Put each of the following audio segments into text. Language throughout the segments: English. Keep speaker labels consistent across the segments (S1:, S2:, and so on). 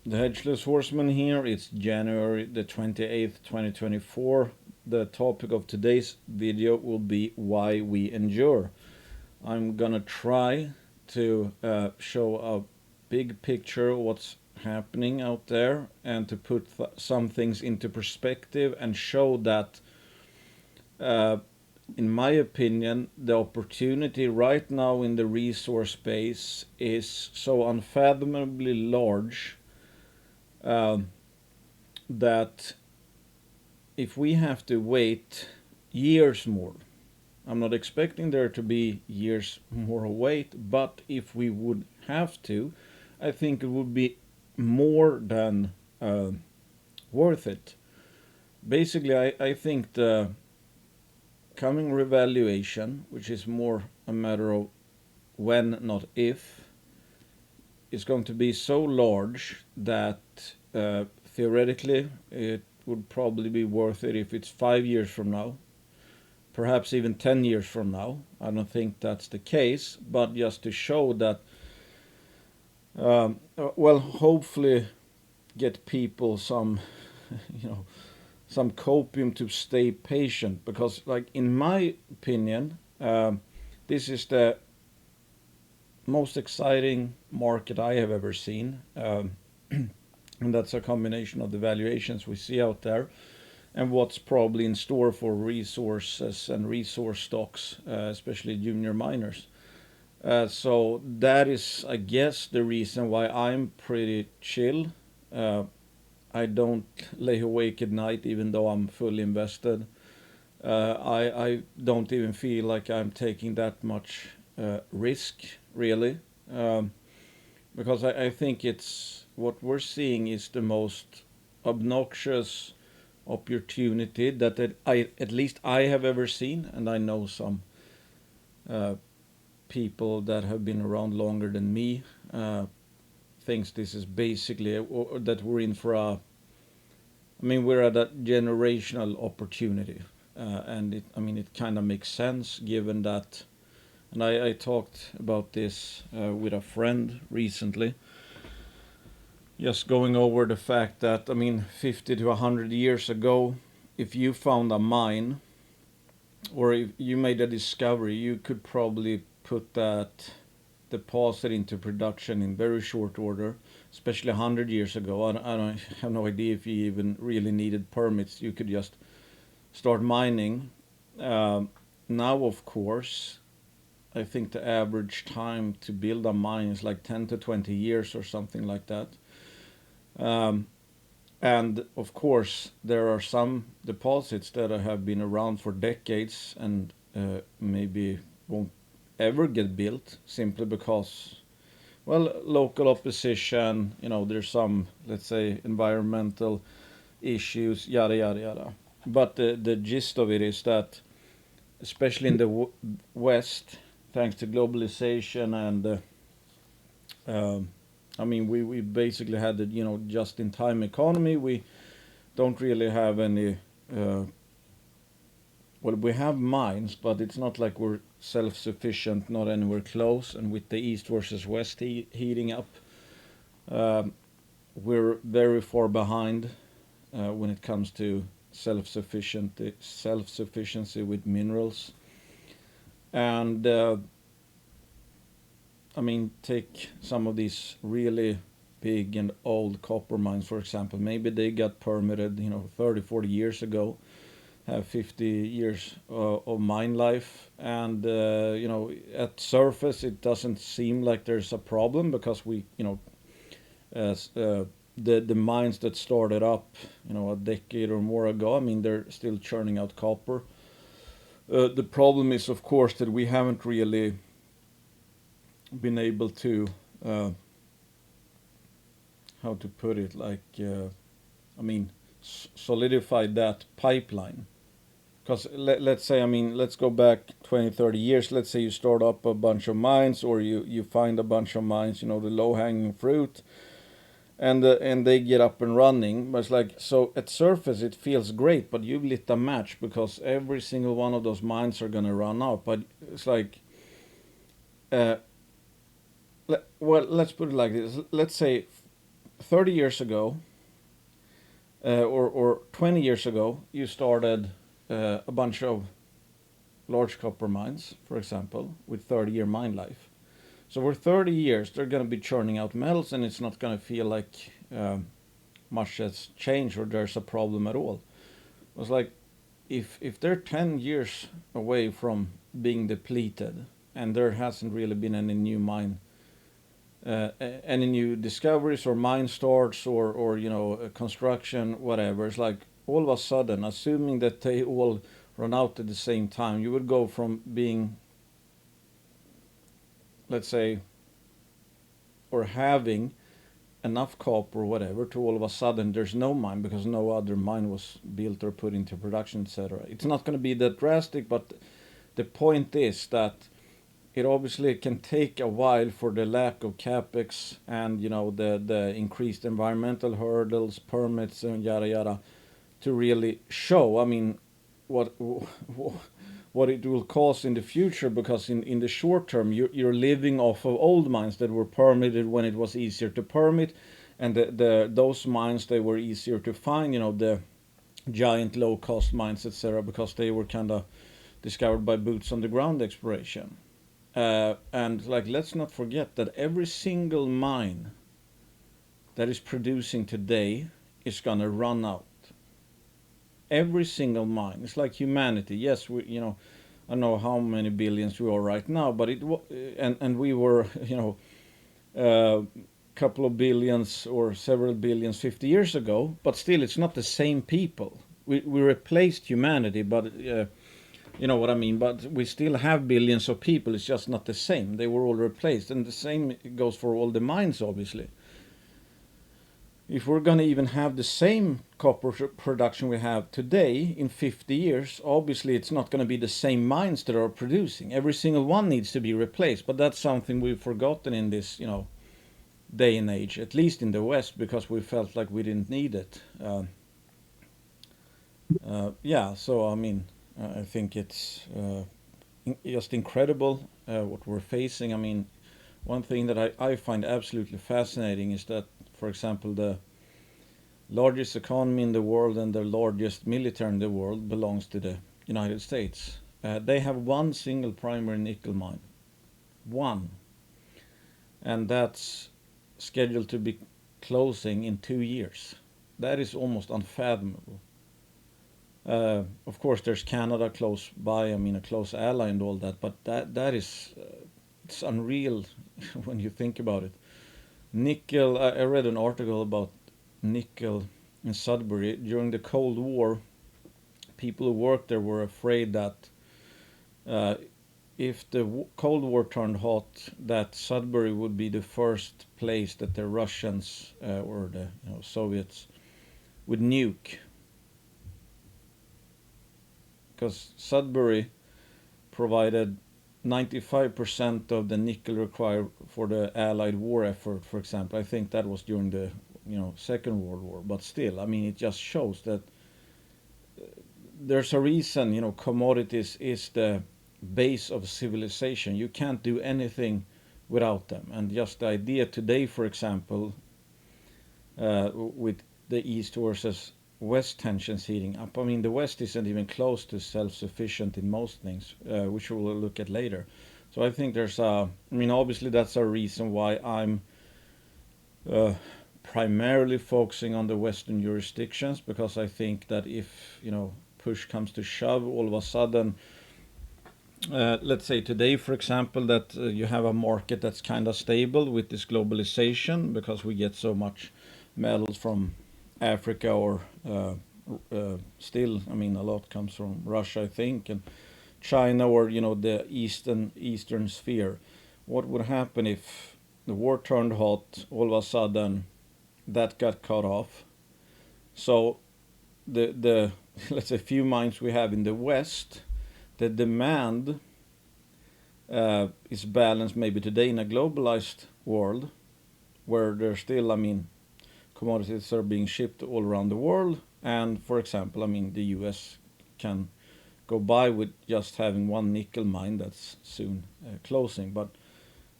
S1: The Hedgeless Horseman here. It's January the 28th, 2024. The topic of today's video will be why we endure. I'm gonna try to show a big picture of what's happening out there and to put some things into perspective and show that, in my opinion, the opportunity right now in the resource space is so unfathomably large that if we have to wait years more, I'm not expecting there to be years more wait, but if we would have to, I think it would be more than worth it. Basically, I think the coming revaluation, which is more a matter of when, not if, is going to be so large that theoretically it would probably be worth it if it's 5 years from now, perhaps even 10 years from now. I don't think that's the case, but just to show that, hopefully get people some, some copium to stay patient, because, like, in my opinion, this is the most exciting market I have ever seen. And that's a combination of the valuations we see out there and what's probably in store for resources and resource stocks, especially junior miners. So that is, I guess, the reason why I'm pretty chill. I don't lay awake at night even though I'm fully invested. I don't even feel like I'm taking that much risk, really, because I think it's what we're seeing is the most obnoxious opportunity that at least I have ever seen, and I know some people that have been around longer than me thinks this is basically that we're in for a. I mean, we're at a generational opportunity, and it kind of makes sense given that. And I talked about this with a friend recently, just going over the fact that, 50 to 100 years ago, if you found a mine or if you made a discovery, you could probably put that deposit into production in very short order, especially 100 years ago. I don't have no idea if you even really needed permits. You could just start mining. Now, of course, I think the average time to build a mine is like 10 to 20 years or something like that. And of course, there are some deposits that have been around for decades and maybe won't ever get built simply because, well, local opposition, there's some, let's say, environmental issues, yada, yada, yada. But the gist of it is that, especially in the West, thanks to globalization and we basically had the just in time economy. We don't really have any. We have mines, but it's not like we're self-sufficient, not anywhere close. And with the east versus west heating up, we're very far behind when it comes to self-sufficiency with minerals. And take some of these really big and old copper mines, for example. Maybe they got permitted, 30, 40 years ago, have 50 years of mine life. And, at surface, it doesn't seem like there's a problem because we, the mines that started up, a decade or more ago, they're still churning out copper. The problem is, of course, that we haven't really been able to how to put it, like solidify that pipeline, because let's say, let's go back 20, 30 years. Let's say you start up a bunch of mines, or you find a bunch of mines, the low-hanging fruit, and they get up and running. But it's like, so at surface it feels great, but you've lit a match because every single one of those mines are going to run out. But it's like, well, let's put it like this. Let's say 30 years ago, or 20 years ago, you started a bunch of large copper mines, for example, with 30-year mine life. So for 30 years, they're going to be churning out metals, and it's not going to feel like much has changed or there's a problem at all. It was like, if they're 10 years away from being depleted, and there hasn't really been any new mine, any new discoveries or mine starts or construction, whatever, it's like all of a sudden, assuming that they all run out at the same time, you would go from being, let's say, or having enough copper or whatever, to all of a sudden there's no mine because no other mine was built or put into production, etc. It's not going to be that drastic, but the point is that it obviously can take a while for the lack of capex and the increased environmental hurdles, permits, and yada yada to really show. I mean, what it will cause in the future, because in the short term you're living off of old mines that were permitted when it was easier to permit, and those mines, they were easier to find, the giant low cost mines, etc., because they were kind of discovered by boots on the ground exploration. And like, let's not forget that every single mine that is producing today is gonna run out. Every single mine. It's like humanity. Yes, I don't know how many billions we are right now, but and we were, a couple of billions or several billions 50 years ago, but still, it's not the same people. We replaced humanity, but you know what I mean. But we still have billions of people. It's just not the same. They were all replaced, and the same goes for all the mines, obviously. If we're going to even have the same copper production we have today in 50 years, obviously it's not going to be the same mines that are producing. Every single one needs to be replaced, but that's something we've forgotten in this, day and age, at least in the West, because we felt like we didn't need it. Yeah, so I mean, I think it's just incredible what we're facing. I mean, one thing that I find absolutely fascinating is that, for example, the largest economy in the world and the largest military in the world belongs to the United States. They have one single primary nickel mine. One. And that's scheduled to be closing in 2 years. That is almost unfathomable. Of course, there's Canada close by, I mean, a close ally and all that, but that is, it's unreal when you think about it. Nickel, I read an article about nickel in Sudbury. During the Cold War, people who worked there were afraid that if the Cold War turned hot, that Sudbury would be the first place that the Russians or the Soviets would nuke, because Sudbury provided 95% of the nickel required for the Allied war effort, for example. I think that was during the Second World War, but still, I mean, it just shows that there's a reason, commodities is the base of civilization. You can't do anything without them. And just the idea today, for example, with the East versus West tensions heating up. I mean, the West isn't even close to self-sufficient in most things, which we'll look at later. So I think obviously that's a reason why I'm primarily focusing on the Western jurisdictions, because I think that if, push comes to shove, all of a sudden, let's say today, for example, that you have a market that's kind of stable with this globalization, because we get so much metals from Africa, or still, I mean, a lot comes from Russia, I think, and China, or the eastern sphere. What would happen if the war turned hot? All of a sudden, that got cut off. So the let's say few mines we have in the West, the demand is balanced maybe today in a globalized world, where there's still, I mean, commodities are being shipped all around the world. And for example, I mean, the US can go by with just having one nickel mine that's soon closing. But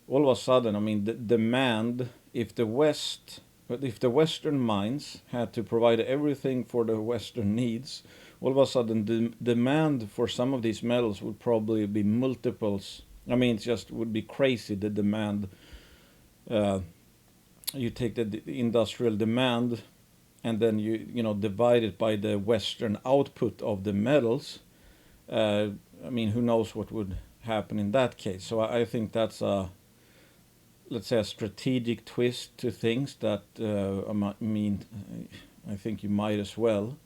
S1: all of a sudden, I mean, the demand, if the West but if the Western mines had to provide everything for the Western needs, all of a sudden the demand for some of these metals would probably be multiples. I mean, it just would be crazy, the demand. You take the industrial demand and then you know divide it by the Western output of the metals. I mean, who knows what would happen in that case? So I think that's a, let's say, a strategic twist to things that I mean, I think you might as well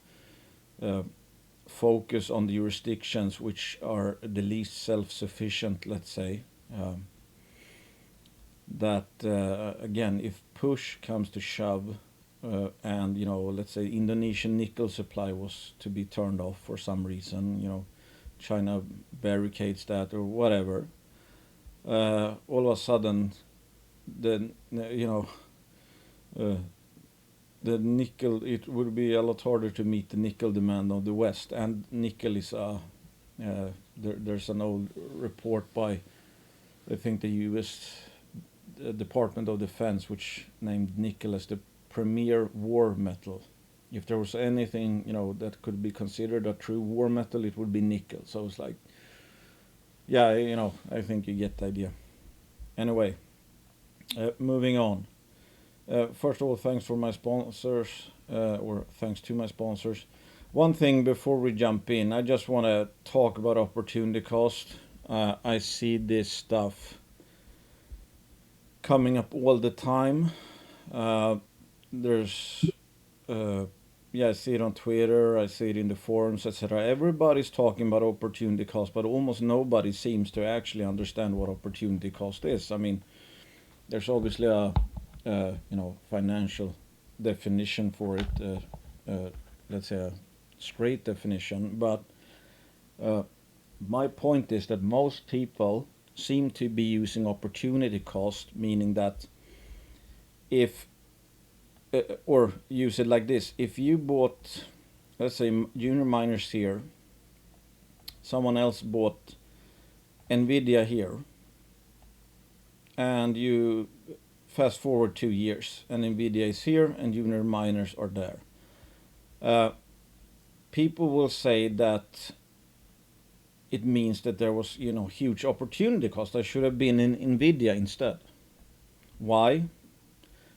S1: focus on the jurisdictions which are the least self-sufficient, let's say. That again, if push comes to shove, and you know, let's say Indonesian nickel supply was to be turned off for some reason, you know, China barricades that or whatever, all of a sudden, the you know, the nickel, it would be a lot harder to meet the nickel demand of the West, and nickel is there's an old report by, I think, the U.S. Department of Defense, which named nickel as the premier war metal. If there was anything, you know, that could be considered a true war metal, it would be nickel. So it's like, yeah, you know, I think you get the idea. Anyway, moving on. First of all, thanks for my sponsors, or thanks to my sponsors. One thing before we jump in, I just want to talk about opportunity cost. I see this stuff coming up all the time. There's, yeah, I see it on Twitter, I see it in the forums, etc. Everybody's talking about opportunity cost, but almost nobody seems to actually understand what opportunity cost is. I mean, there's obviously a you know, financial definition for it, let's say a straight definition, but my point is that most people seem to be using opportunity cost, meaning that if, or use it like this, if you bought, let's say, junior miners here, someone else bought Nvidia here, and you fast forward 2 years, and Nvidia is here and junior miners are there. People will say that it means that there was, you know, huge opportunity cost. I should have been in Nvidia instead. Why?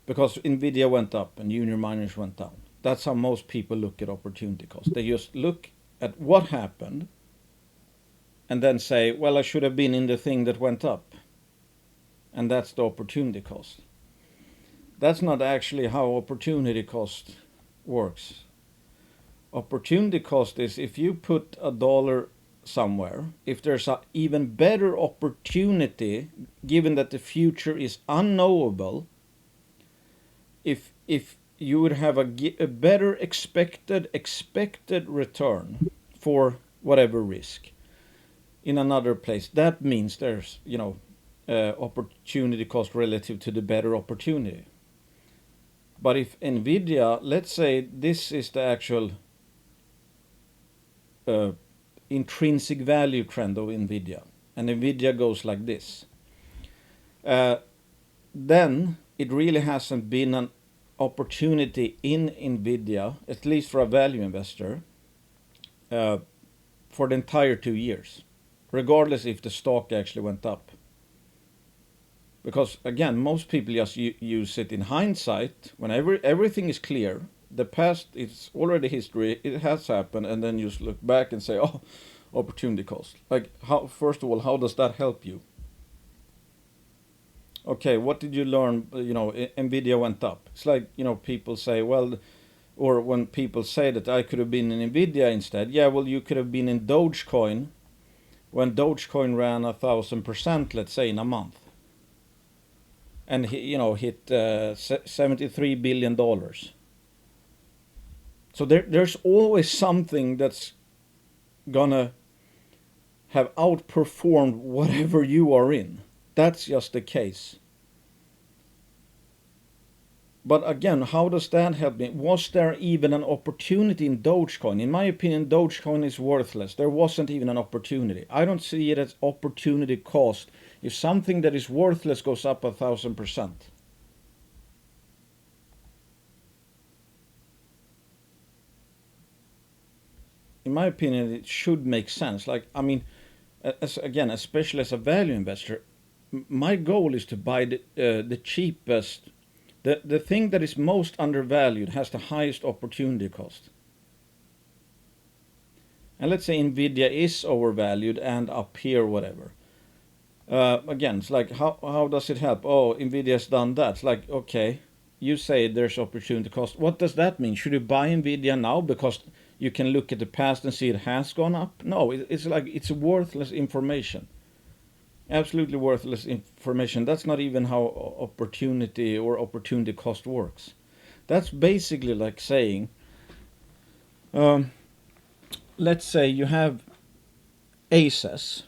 S1: Because Nvidia went up and junior miners went down. That's how most people look at opportunity cost. They just look at what happened and then say, well, I should have been in the thing that went up. And that's the opportunity cost. That's not actually how opportunity cost works. Opportunity cost is if you put $1 somewhere, if there's an even better opportunity, given that the future is unknowable, if you would have a better expected return for whatever risk in another place, that means there's, you know, opportunity cost relative to the better opportunity. But if Nvidia, let's say this is the actual intrinsic value trend of Nvidia, and Nvidia goes like this, then it really hasn't been an opportunity in Nvidia, at least for a value investor, for the entire 2 years, regardless if the stock actually went up. Because again, most people just use it in hindsight, when everything is clear. The past is already history, it has happened, and then you just look back and say, oh, opportunity cost. Like, how, first of all, how does that help you? Okay, what did you learn? You know, Nvidia went up. It's like, you know, people say, well, or when people say that I could have been in Nvidia instead. Yeah, well, you could have been in Dogecoin when Dogecoin ran 1,000%, let's say, in a month. And, you know, hit $73 billion. So there's always something that's gonna have outperformed whatever you are in. That's just the case. But again, how does that help me? Was there even an opportunity in Dogecoin? In my opinion, Dogecoin is worthless. There wasn't even an opportunity. I don't see it as opportunity cost if something that is worthless goes up 1,000%. in my opinion, it should make sense. Like, I mean, especially as a value investor, my goal is to buy the cheapest, the thing that is most undervalued, has the highest opportunity cost. And let's say Nvidia is overvalued and up here, whatever. Again, it's like, how does it help? Oh, Nvidia's done that. It's like, okay, you say there's opportunity cost. What does that mean? Should you buy Nvidia now because you can look at the past and see it has gone up? No, it's like, it's worthless information. Absolutely worthless information. That's not even how opportunity or opportunity cost works. That's basically like saying, let's say you have aces.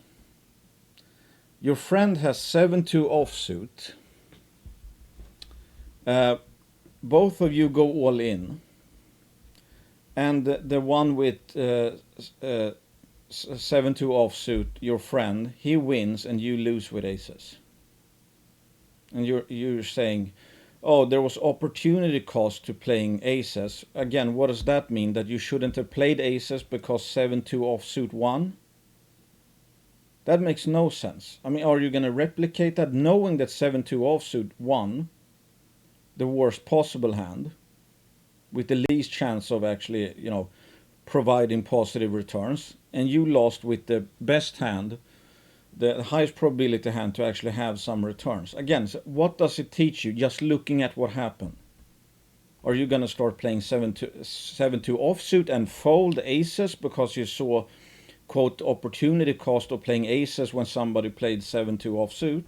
S1: Your friend has 7-2 offsuit. Both of you go all in. And the one with 7-2 offsuit, your friend, he wins and you lose with aces. And you're saying, oh, there was opportunity cost to playing aces. Again, what does that mean? That you shouldn't have played aces because 7-2 offsuit won? That makes no sense. I mean, are you going to replicate that knowing that 7-2 offsuit won the worst possible hand with the least chance of actually, providing positive returns, and you lost with the best hand, the highest probability hand to actually have some returns? Again, what does it teach you just looking at what happened? Are you going to start playing 7-2 offsuit and fold aces because you saw, quote, opportunity cost of playing aces when somebody played 7-2 offsuit?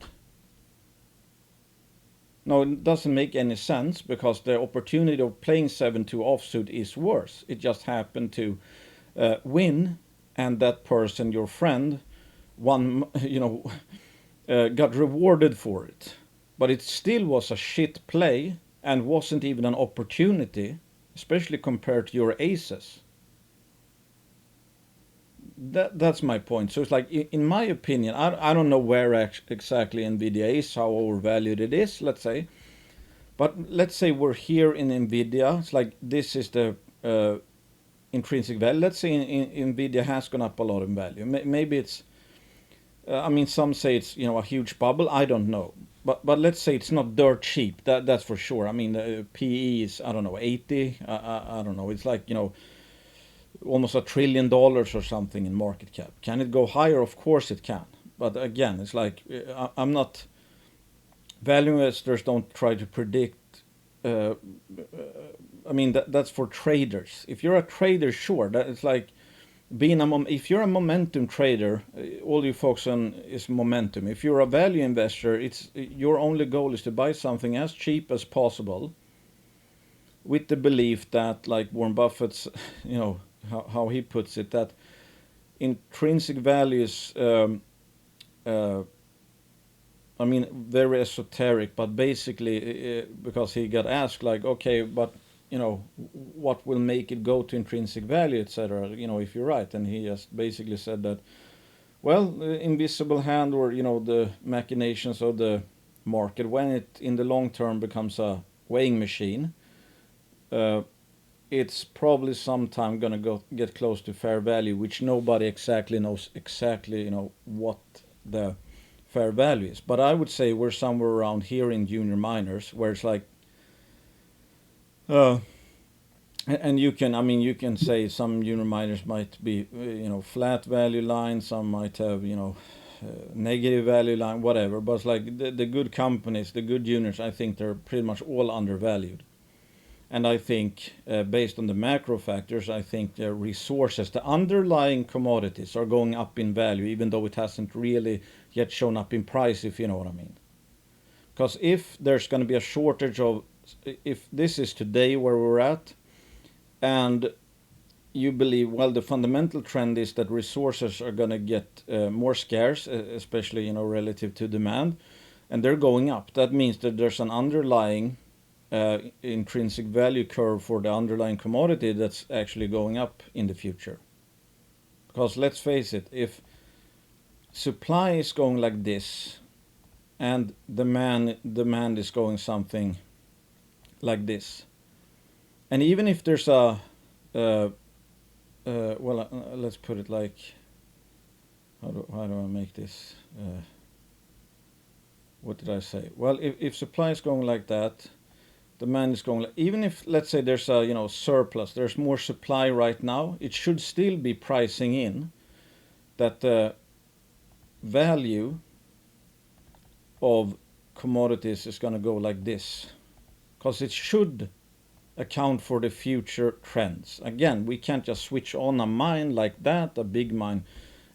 S1: No, it doesn't make any sense because the opportunity of playing 7-2 offsuit is worse. It just happened to win, and that person, your friend, won, got rewarded for it. But it still was a shit play and wasn't even an opportunity, especially compared to your aces. That's my point. So it's like, in my opinion, I don't know where exactly Nvidia is, how overvalued it is, let's say. But let's say we're here in Nvidia. It's like, this is the intrinsic value. Let's say Nvidia has gone up a lot in value. Maybe it's, some say it's, a huge bubble. I don't know. But let's say it's not dirt cheap. That's for sure. I mean, the PE is, I don't know, 80. I don't know. It's like, almost $1 trillion or something in market cap. Can it go higher? Of course it can. But again, it's like, I'm not, value investors don't try to predict. That's for traders. If you're a trader, sure, that it's like being if you're a momentum trader, all you focus on is momentum. If you're a value investor, it's your only goal is to buy something as cheap as possible, with the belief that, like Warren Buffett's, how he puts it, that intrinsic value is, very esoteric, but basically, because he got asked, like, okay, but, what will make it go to intrinsic value, etc., if you're right. And he just basically said that, well, the invisible hand, or, the machinations of the market, when it, in the long term, becomes a weighing machine, it's probably sometime going to get close to fair value, which nobody exactly knows what the fair value is. But I would say we're somewhere around here in junior miners, where it's like, and you can say some junior miners might be, flat value line, some might have, negative value line, whatever. But it's like the good companies, the good juniors, I think they're pretty much all undervalued. And I think, based on the macro factors, I think the resources, the underlying commodities, are going up in value, even though it hasn't really yet shown up in price, if you know what I mean. Because if there's going to be a shortage of, if this is today where we're at, and you believe, well, the fundamental trend is that resources are going to get more scarce, especially, relative to demand, and they're going up. That means that there's an underlying intrinsic value curve for the underlying commodity that's actually going up in the future. Because let's face it, if supply is going like this and demand is going something like this, and even if there's a let's put it like, how do I make this? What did I say? Well, if supply is going like that, demand is going even if, let's say, there's a surplus, there's more supply right now, it should still be pricing in that the value of commodities is going to go like this, because it should account for the future trends. Again, we can't just switch on a mine like that, a big mine,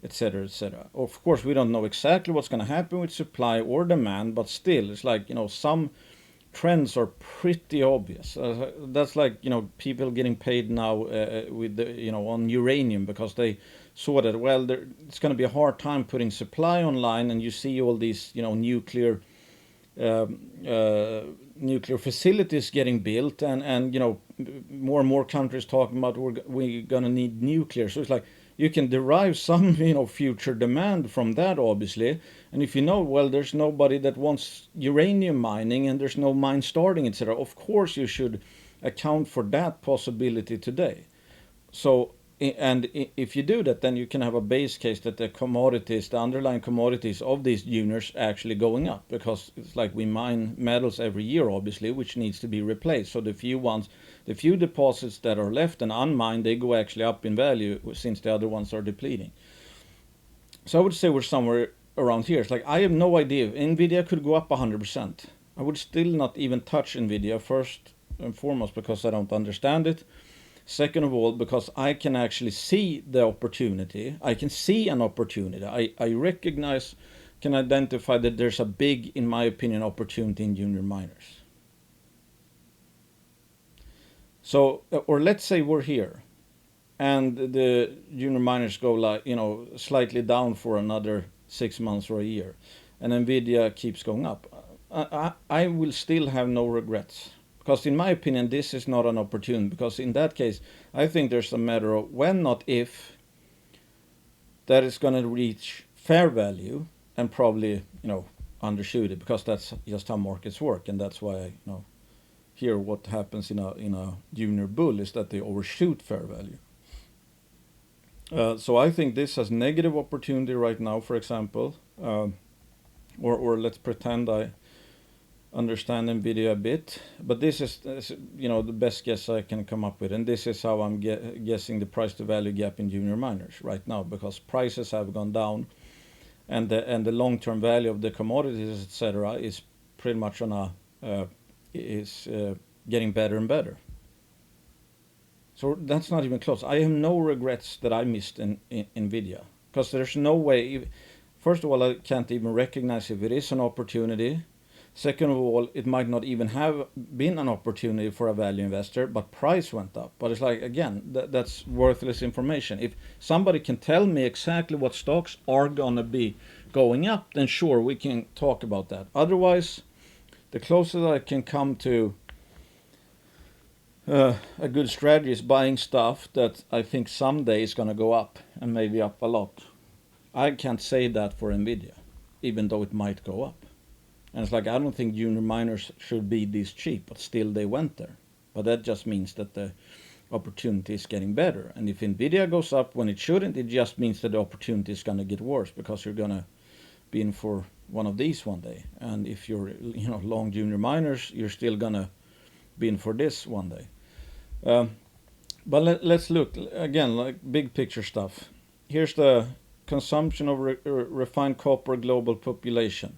S1: etc., etc. Of course, we don't know exactly what's going to happen with supply or demand, but still, it's like, some trends are pretty obvious. That's like, people getting paid now with the, on uranium, because they saw that, well, it's going to be a hard time putting supply online, and you see all these, nuclear facilities getting built, and more and more countries talking about we're going to need nuclear. So it's like you can derive some future demand from that, obviously. And if well, there's nobody that wants uranium mining, and there's no mine starting, etc., of course you should account for that possibility today. So, and if you do that, then you can have a base case that the underlying commodities of these juniors actually going up, because it's like we mine metals every year, obviously, which needs to be replaced. So the few deposits that are left and unmined, they go actually up in value, since the other ones are depleting. So I would say we're somewhere around here. It's like, I have no idea. Nvidia could go up 100%. I would still not even touch Nvidia, first and foremost because I don't understand it. Second of all, because I can actually see the opportunity. I can see an opportunity. I recognize, can identify that there's a big, in my opinion, opportunity in junior miners. So, or let's say we're here, and the junior miners go like, slightly down for another 6 months or a year, and Nvidia keeps going up. I will still have no regrets. Because in my opinion, this is not an opportunity. Because in that case, I think there's a matter of when, not if, that is going to reach fair value and probably, undershoot it. Because that's just how markets work. And that's why, here what happens in a junior bull is that they overshoot fair value. So I think this has negative opportunity right now, for example. Or let's pretend I understand Nvidia a bit, but this is the best guess I can come up with, and this is how I'm guessing the price to value gap in junior miners right now, because prices have gone down, and the long-term value of the commodities, etc., is pretty much on getting better and better. So that's not even close. I have no regrets that I missed in Nvidia, because there's no way. First of all, I can't even recognize if it is an opportunity. Second of all, it might not even have been an opportunity for a value investor, but price went up. But it's like, again, that's worthless information. If somebody can tell me exactly what stocks are going to be going up, then sure, we can talk about that. Otherwise, the closest I can come to a good strategy is buying stuff that I think someday is going to go up, and maybe up a lot. I can't say that for Nvidia, even though it might go up. And it's like, I don't think junior miners should be this cheap, but still they went there. But that just means that the opportunity is getting better. And if Nvidia goes up when it shouldn't, it just means that the opportunity is going to get worse, because you're going to be in for one of these one day. And if you're long junior miners, you're still going to be in for this one day. But let's look again, like big picture stuff. Here's the consumption of refined copper global population.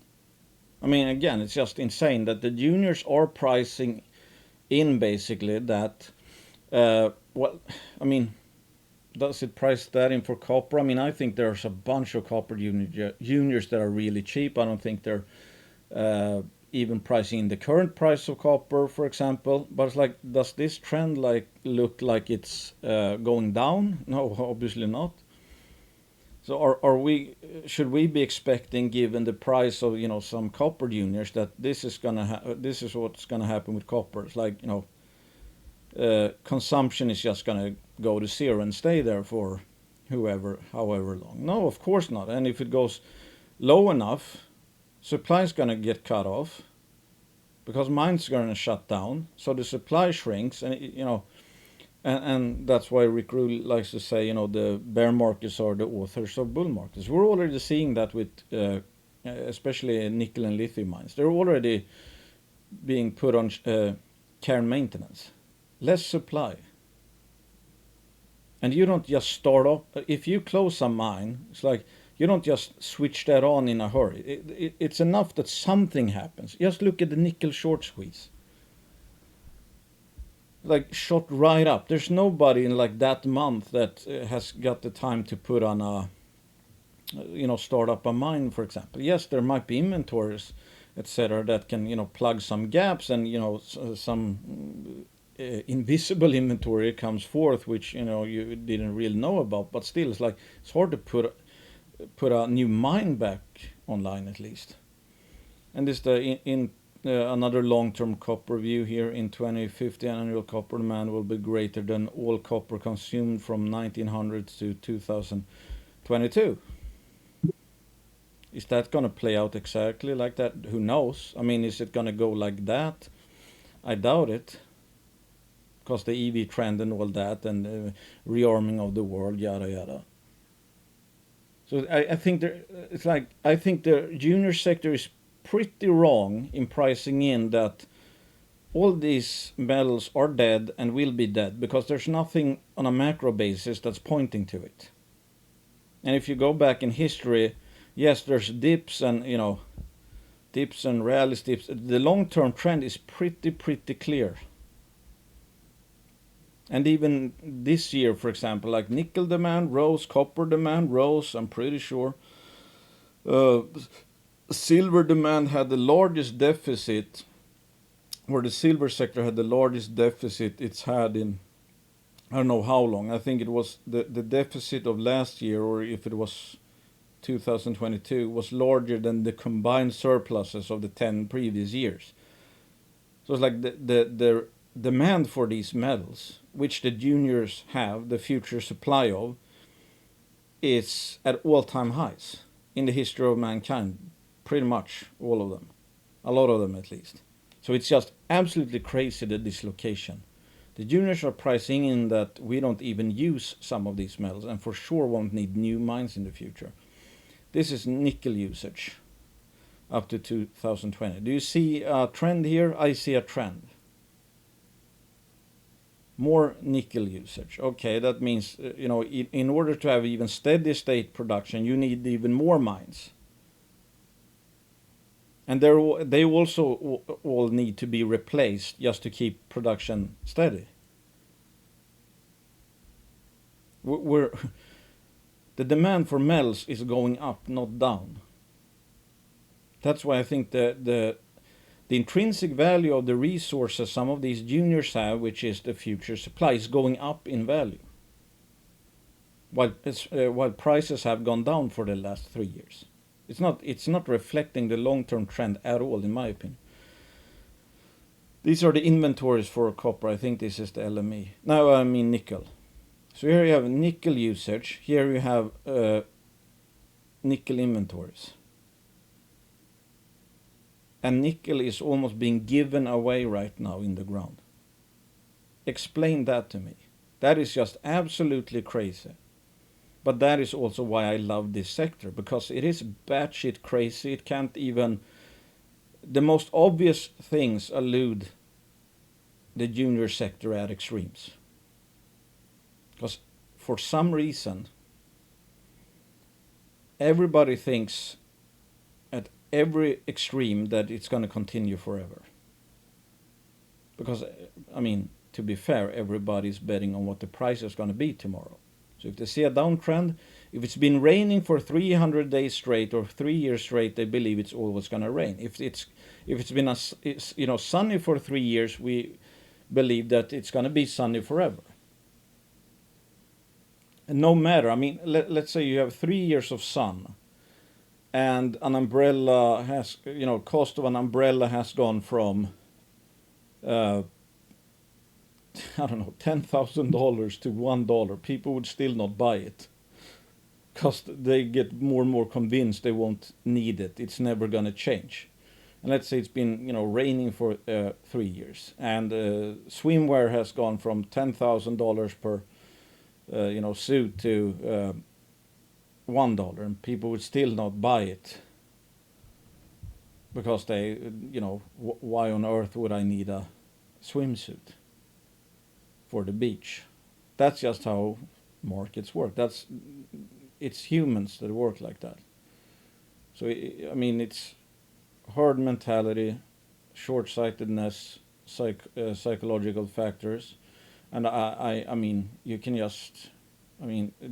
S1: I mean, again, it's just insane that the juniors are pricing in basically that. Does it price that in for copper? I mean, I think there's a bunch of copper juniors that are really cheap. I don't think they're even pricing in the current price of copper, for example. But it's like, does this trend look like it's going down? No, obviously not. So should we be expecting, given the price of some copper juniors, that this is what's gonna happen with copper? It's like consumption is just gonna go to zero and stay there for however long. No, of course not. And if it goes low enough, supply is gonna get cut off, because mines are gonna shut down. So the supply shrinks, and And that's why Rick Rule likes to say, the bear markets are the authors of bull markets. We're already seeing that with, especially nickel and lithium mines. They're already being put on care and maintenance. Less supply. And you don't just start up. If you close a mine, it's like you don't just switch that on in a hurry. It's enough that something happens. Just look at the nickel short squeeze. Like shot right up. There's nobody in like that month that has got the time to put on a, start up a mine, for example. Yes, there might be inventories, etc., that can, plug some gaps, and some invisible inventory comes forth, which you didn't really know about. But still, it's hard to put a new mine back online at least. And this in another long-term copper view here. In 2050, annual copper demand will be greater than all copper consumed from 1900 to 2022. Is that going to play out exactly like that? Who knows? I mean, is it going to go like that? I doubt it. Because the EV trend and all that, and rearming of the world, yada yada. So I think I think the junior sector is pretty wrong in pricing in that all these metals are dead and will be dead, because there's nothing on a macro basis that's pointing to it. And if you go back in history, yes, there's dips and dips and rallies, dips. The long-term trend is pretty clear. And even this year, for example, like nickel demand rose, copper demand rose, I'm pretty sure. Silver demand had the largest deficit, or the silver sector had the largest deficit it's had in, I don't know how long. I think it was the deficit of last year, or if it was 2022, was larger than the combined surpluses of the 10 previous years. So it's like the demand for these metals, which the juniors have the future supply of, is at all-time highs in the history of mankind. Pretty much all of them. A lot of them at least. So it's just absolutely crazy, the dislocation. The juniors are pricing in that we don't even use some of these metals, and for sure won't need new mines in the future. This is nickel usage up to 2020. Do you see a trend here? I see a trend. More nickel usage. Okay, that means, in order to have even steady state production, you need even more mines. And they also all need to be replaced just to keep production steady. The demand for metals is going up, not down. That's why I think the intrinsic value of the resources some of these juniors have, which is the future supply, is going up in value, while prices have gone down for the last 3 years. It's not reflecting the long-term trend at all, in my opinion. These are the inventories for copper. I think this is the LME. No, I mean nickel. So here you have nickel usage. Here you have nickel inventories. And nickel is almost being given away right now in the ground. Explain that to me. That is just absolutely crazy. But that is also why I love this sector, because it is batshit crazy. It can't even... The most obvious things elude the junior sector at extremes. Because for some reason, everybody thinks at every extreme that it's going to continue forever. Because, I mean, to be fair, everybody's betting on what the price is going to be tomorrow. So if they see a downtrend, if it's been raining for 300 days straight or 3 years straight, they believe it's always going to rain. If it's been sunny for 3 years, we believe that it's going to be sunny forever. And no matter, I mean, let's say you have 3 years of sun, and an umbrella has, cost of an umbrella has gone from, I don't know, $10,000 to $1. People would still not buy it, because they get more and more convinced they won't need it. It's never going to change. and let's say it's been raining for 3 years, and swimwear has gone from $10,000 per suit to $1, and people would still not buy it because they why on earth would I need a swimsuit for the beach? That's just how markets work. It's humans that work like that. So I mean, it's herd mentality, short-sightedness, psychological factors, and I mean, you can just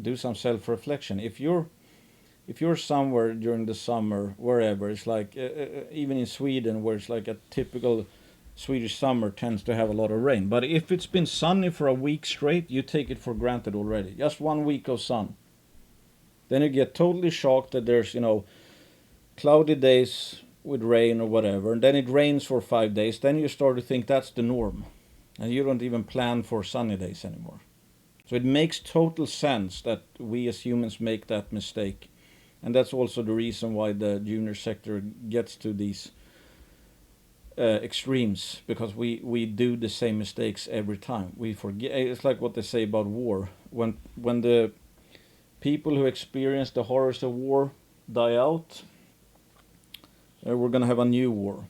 S1: do some self-reflection. If you're somewhere during the summer, wherever, it's like even in Sweden, where it's like a typical Swedish summer tends to have a lot of rain. But if it's been sunny for a week straight, you take it for granted already. Just 1 week of sun. Then you get totally shocked that there's, cloudy days with rain or whatever, and then it rains for 5 days. Then you start to think that's the norm. And you don't even plan for sunny days anymore. So it makes total sense that we as humans make that mistake. And that's also the reason why the junior sector gets to these extremes, because we do the same mistakes every time. We forget. It's like what they say about war. When the people who experience the horrors of war die out, we're gonna have a new war,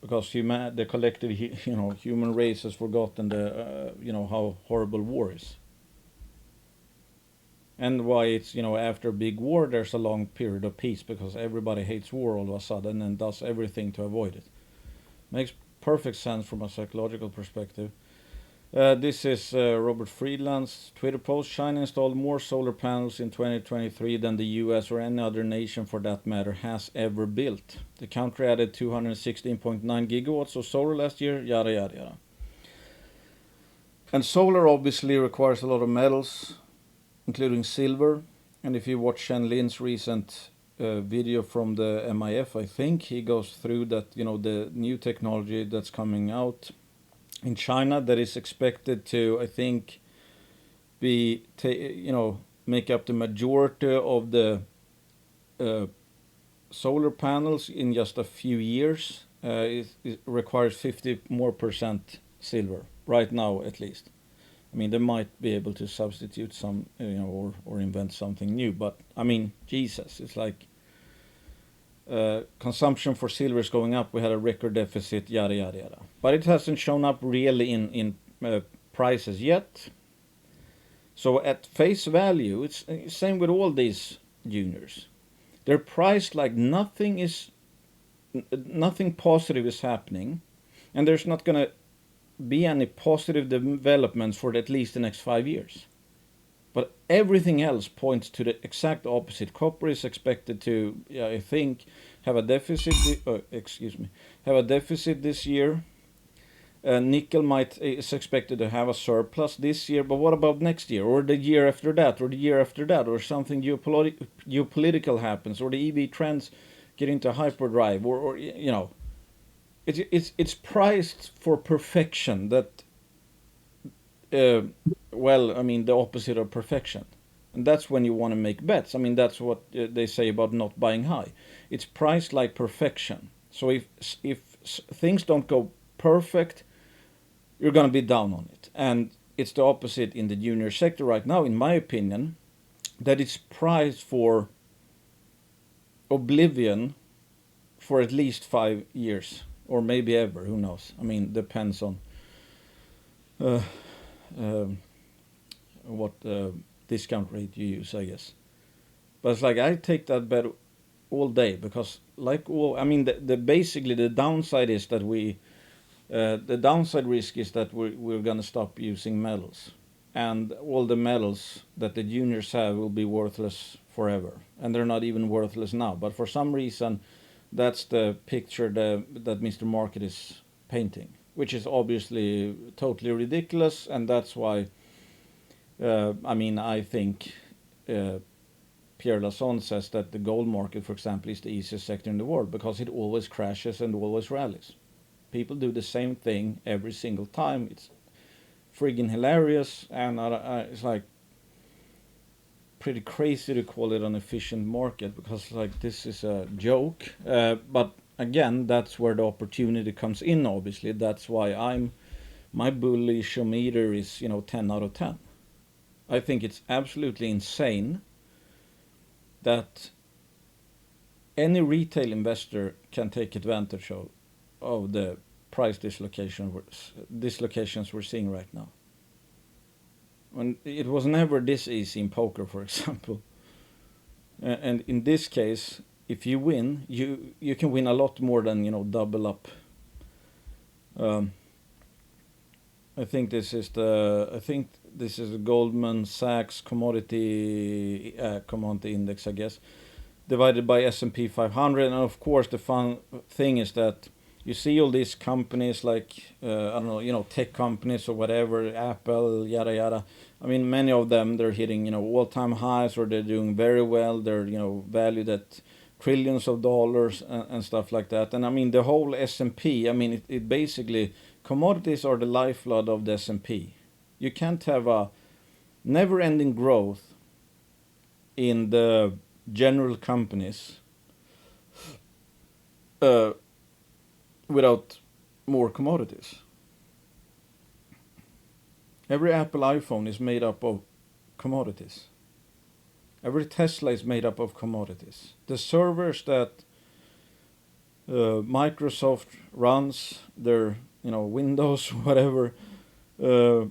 S1: because the collective human race has forgotten how horrible war is. And why it's, after a big war, there's a long period of peace, because everybody hates war all of a sudden and does everything to avoid it. Makes perfect sense from a psychological perspective. This is Robert Friedland's Twitter post. China installed more solar panels in 2023 than the US or any other nation for that matter has ever built. The country added 216.9 gigawatts of solar last year, yada yada yada. And solar obviously requires a lot of metals, including silver. And if you watch Shen Lin's recent video from the MIF, I think he goes through that, the new technology that's coming out in China that is expected to, I think, make up the majority of the solar panels in just a few years. It requires 50% more silver right now, at least. I mean, they might be able to substitute some, or invent something new. But I mean, Jesus, it's like consumption for silver is going up. We had a record deficit, yada yada yada. But it hasn't shown up really in prices yet. So at face value, it's same with all these juniors. They're priced like nothing positive is happening, and there's not gonna be any positive developments for at least the next 5 years. But everything else points to the exact opposite. Copper is expected to, I think, have a deficit. Have a deficit this year. Nickel is expected to have a surplus this year. But what about next year, or the year after that, or the year after that, or something geopolitical happens, or the EV trends get into hyperdrive, or It's priced for perfection. That the opposite of perfection, and that's when you want to make bets. I mean, that's what they say about not buying high. It's priced like perfection. So if things don't go perfect, you're gonna be down on it. And it's the opposite in the junior sector right now, in my opinion, that it's priced for oblivion for at least 5 years. Or maybe ever, who knows? I mean, depends on what discount rate you use, I guess. But it's like, I take that bet all day, because basically the downside is that the downside risk is that we're gonna stop using metals, and all the metals that the juniors have will be worthless forever, and they're not even worthless now. But for some reason, that's the picture that Mr. Market is painting, which is obviously totally ridiculous, and that's why I think Pierre Lassonde says that the gold market, for example, is the easiest sector in the world, because it always crashes and always rallies. People do the same thing every single time. It's friggin' hilarious, and it's like pretty crazy to call it an efficient market, because like this is a joke. But again, that's where the opportunity comes in. Obviously, that's why my bullish meter is 10 out of 10. I think it's absolutely insane that any retail investor can take advantage of the price dislocations we're seeing right now. When it was never this easy in poker, for example. And in this case, if you win, you can win a lot more than double up. I think this is the Goldman Sachs commodity index, I guess, divided by S&P 500. And of course, the fun thing is that you see all these companies like I don't know, tech companies or whatever, Apple, yada yada. I mean, many of them, they're hitting all-time highs, or they're doing very well. They're valued at trillions of dollars and stuff like that. And I mean, the whole S&P. I mean, it basically, commodities are the lifeblood of the S&P. You can't have a never-ending growth in the general companies without more commodities. Every Apple iPhone is made up of commodities. Every Tesla is made up of commodities. The servers that Microsoft runs, their Windows, whatever, or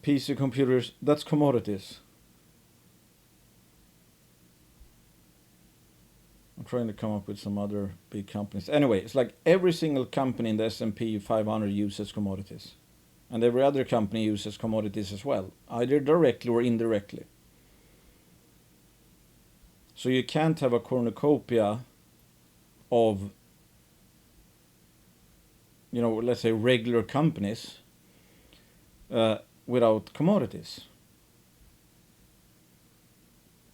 S1: PC computers, that's commodities. I'm trying to come up with some other big companies. Anyway, it's like every single company in the S&P 500 uses commodities. And every other company uses commodities as well, either directly or indirectly. So you can't have a cornucopia of, let's say regular companies without commodities.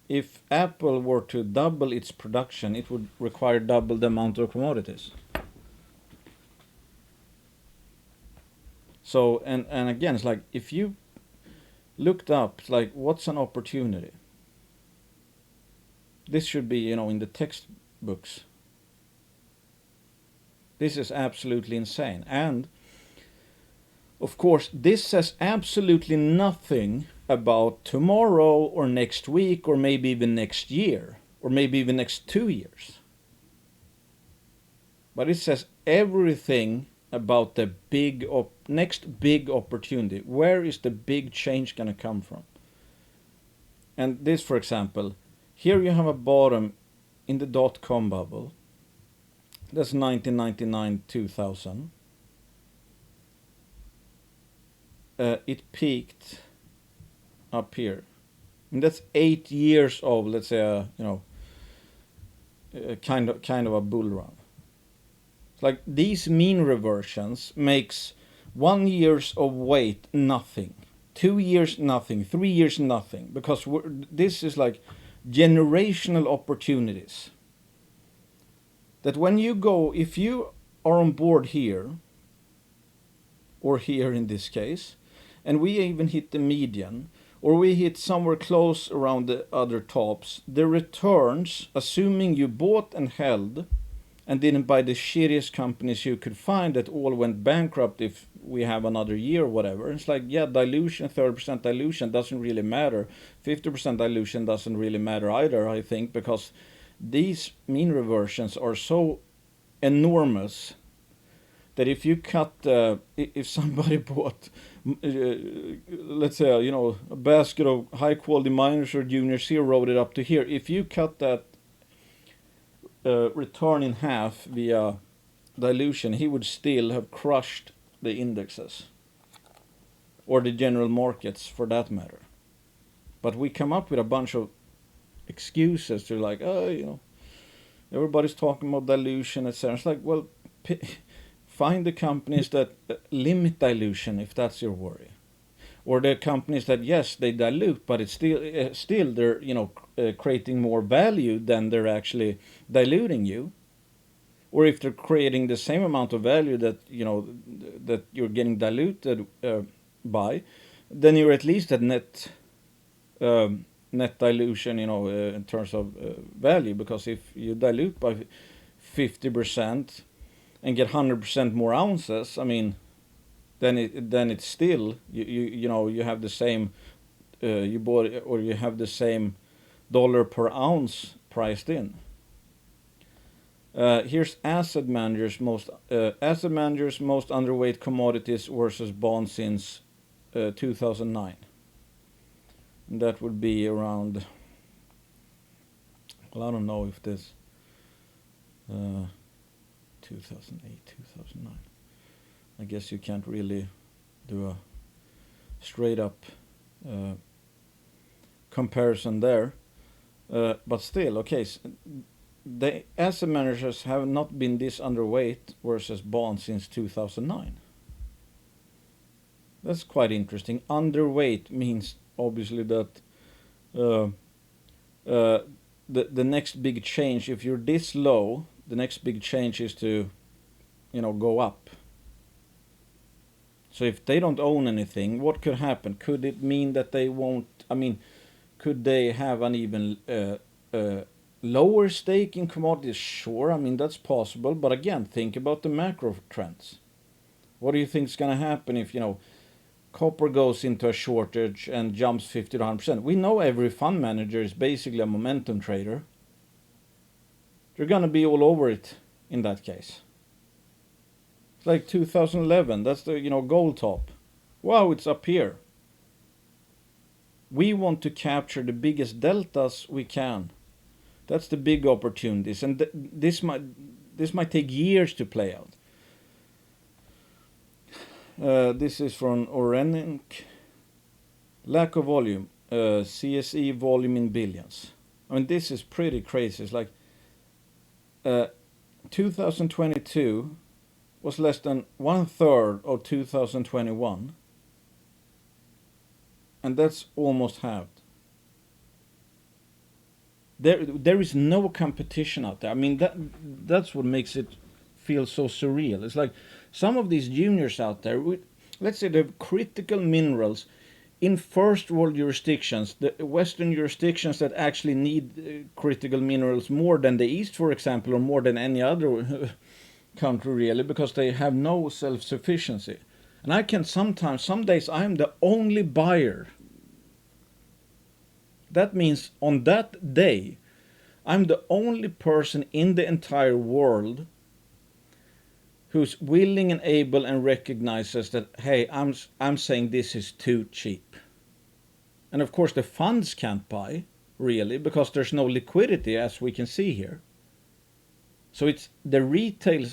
S1: If Apple were to double its production, it would require double the amount of commodities. So, and again, it's like, if you looked up, like, what's an opportunity? This should be, in the textbooks. This is absolutely insane. And, of course, this says absolutely nothing about tomorrow or next week or maybe even next year or maybe even next 2 years. But it says everything about the next big opportunity. Where is the big change going to come from? And this, for example, here you have a bottom in the dot-com bubble. That's 1999-2000. It peaked up here. And that's 8 years of, let's say, kind of a bull run. Like, these mean reversions makes 1 years of wait nothing, 2 years nothing, 3 years nothing, because this is like generational opportunities. That when you go, if you are on board here, or here in this case, and we even hit the median, or we hit somewhere close around the other tops, the returns, assuming you bought and held and didn't buy the shittiest companies you could find that all went bankrupt if we have another year or whatever. It's like, yeah, dilution, 30% dilution doesn't really matter. 50% dilution doesn't really matter either, I think, because these mean reversions are so enormous that if you cut, if somebody bought, let's say, a basket of high quality miners or juniors here, wrote it up to here, if you cut that return in half via dilution, he would still have crushed the indexes or the general markets for that matter. But we come up with a bunch of excuses to, like, everybody's talking about dilution, etc. It's like, well, find the companies that limit dilution if that's your worry. Or the companies that, yes, they dilute, but it's still they're creating more value than they're actually diluting you. Or if they're creating the same amount of value that that you're getting diluted by, then you're at least at net dilution, in terms of value. Because if you dilute by 50% and get 100% more ounces, I mean, then it's still you have the same you bought or you have the same dollar per ounce priced in. Here's asset managers most underweight commodities versus bonds since 2009. And that would be around. Well, I don't know if this 2008, 2009. I guess you can't really do a straight up comparison there. But still, okay, the asset managers have not been this underweight versus bonds since 2009. That's quite interesting. Underweight means obviously that the next big change, if you're this low, the next big change is to, go up. So if they don't own anything, what could happen? Could it mean that they won't? I mean, could they have an even lower stake in commodities? Sure, I mean that's possible. But again, think about the macro trends. What do you think is going to happen if copper goes into a shortage and jumps 50 to 100%? We know every fund manager is basically a momentum trader. They're going to be all over it in that case. It's like 2011, that's the gold top. Wow, it's up here. We want to capture the biggest deltas we can. That's the big opportunities, and this might take years to play out. This is from Oreninc. Lack of volume. CSE volume in billions. I mean, this is pretty crazy. It's like 2022 was less than 1/3 of 2021. And that's almost halved. There is no competition out there. I mean, that's what makes it feel so surreal. It's like some of these juniors out there, let's say they have critical minerals in first world jurisdictions, the Western jurisdictions that actually need critical minerals more than the East, for example, or more than any other country really, because they have no self-sufficiency. And I can some days I'm the only buyer. That means on that day, I'm the only person in the entire world who's willing and able and recognizes that, hey, I'm saying this is too cheap. And of course the funds can't buy, really, because there's no liquidity, as we can see here. So it's the retail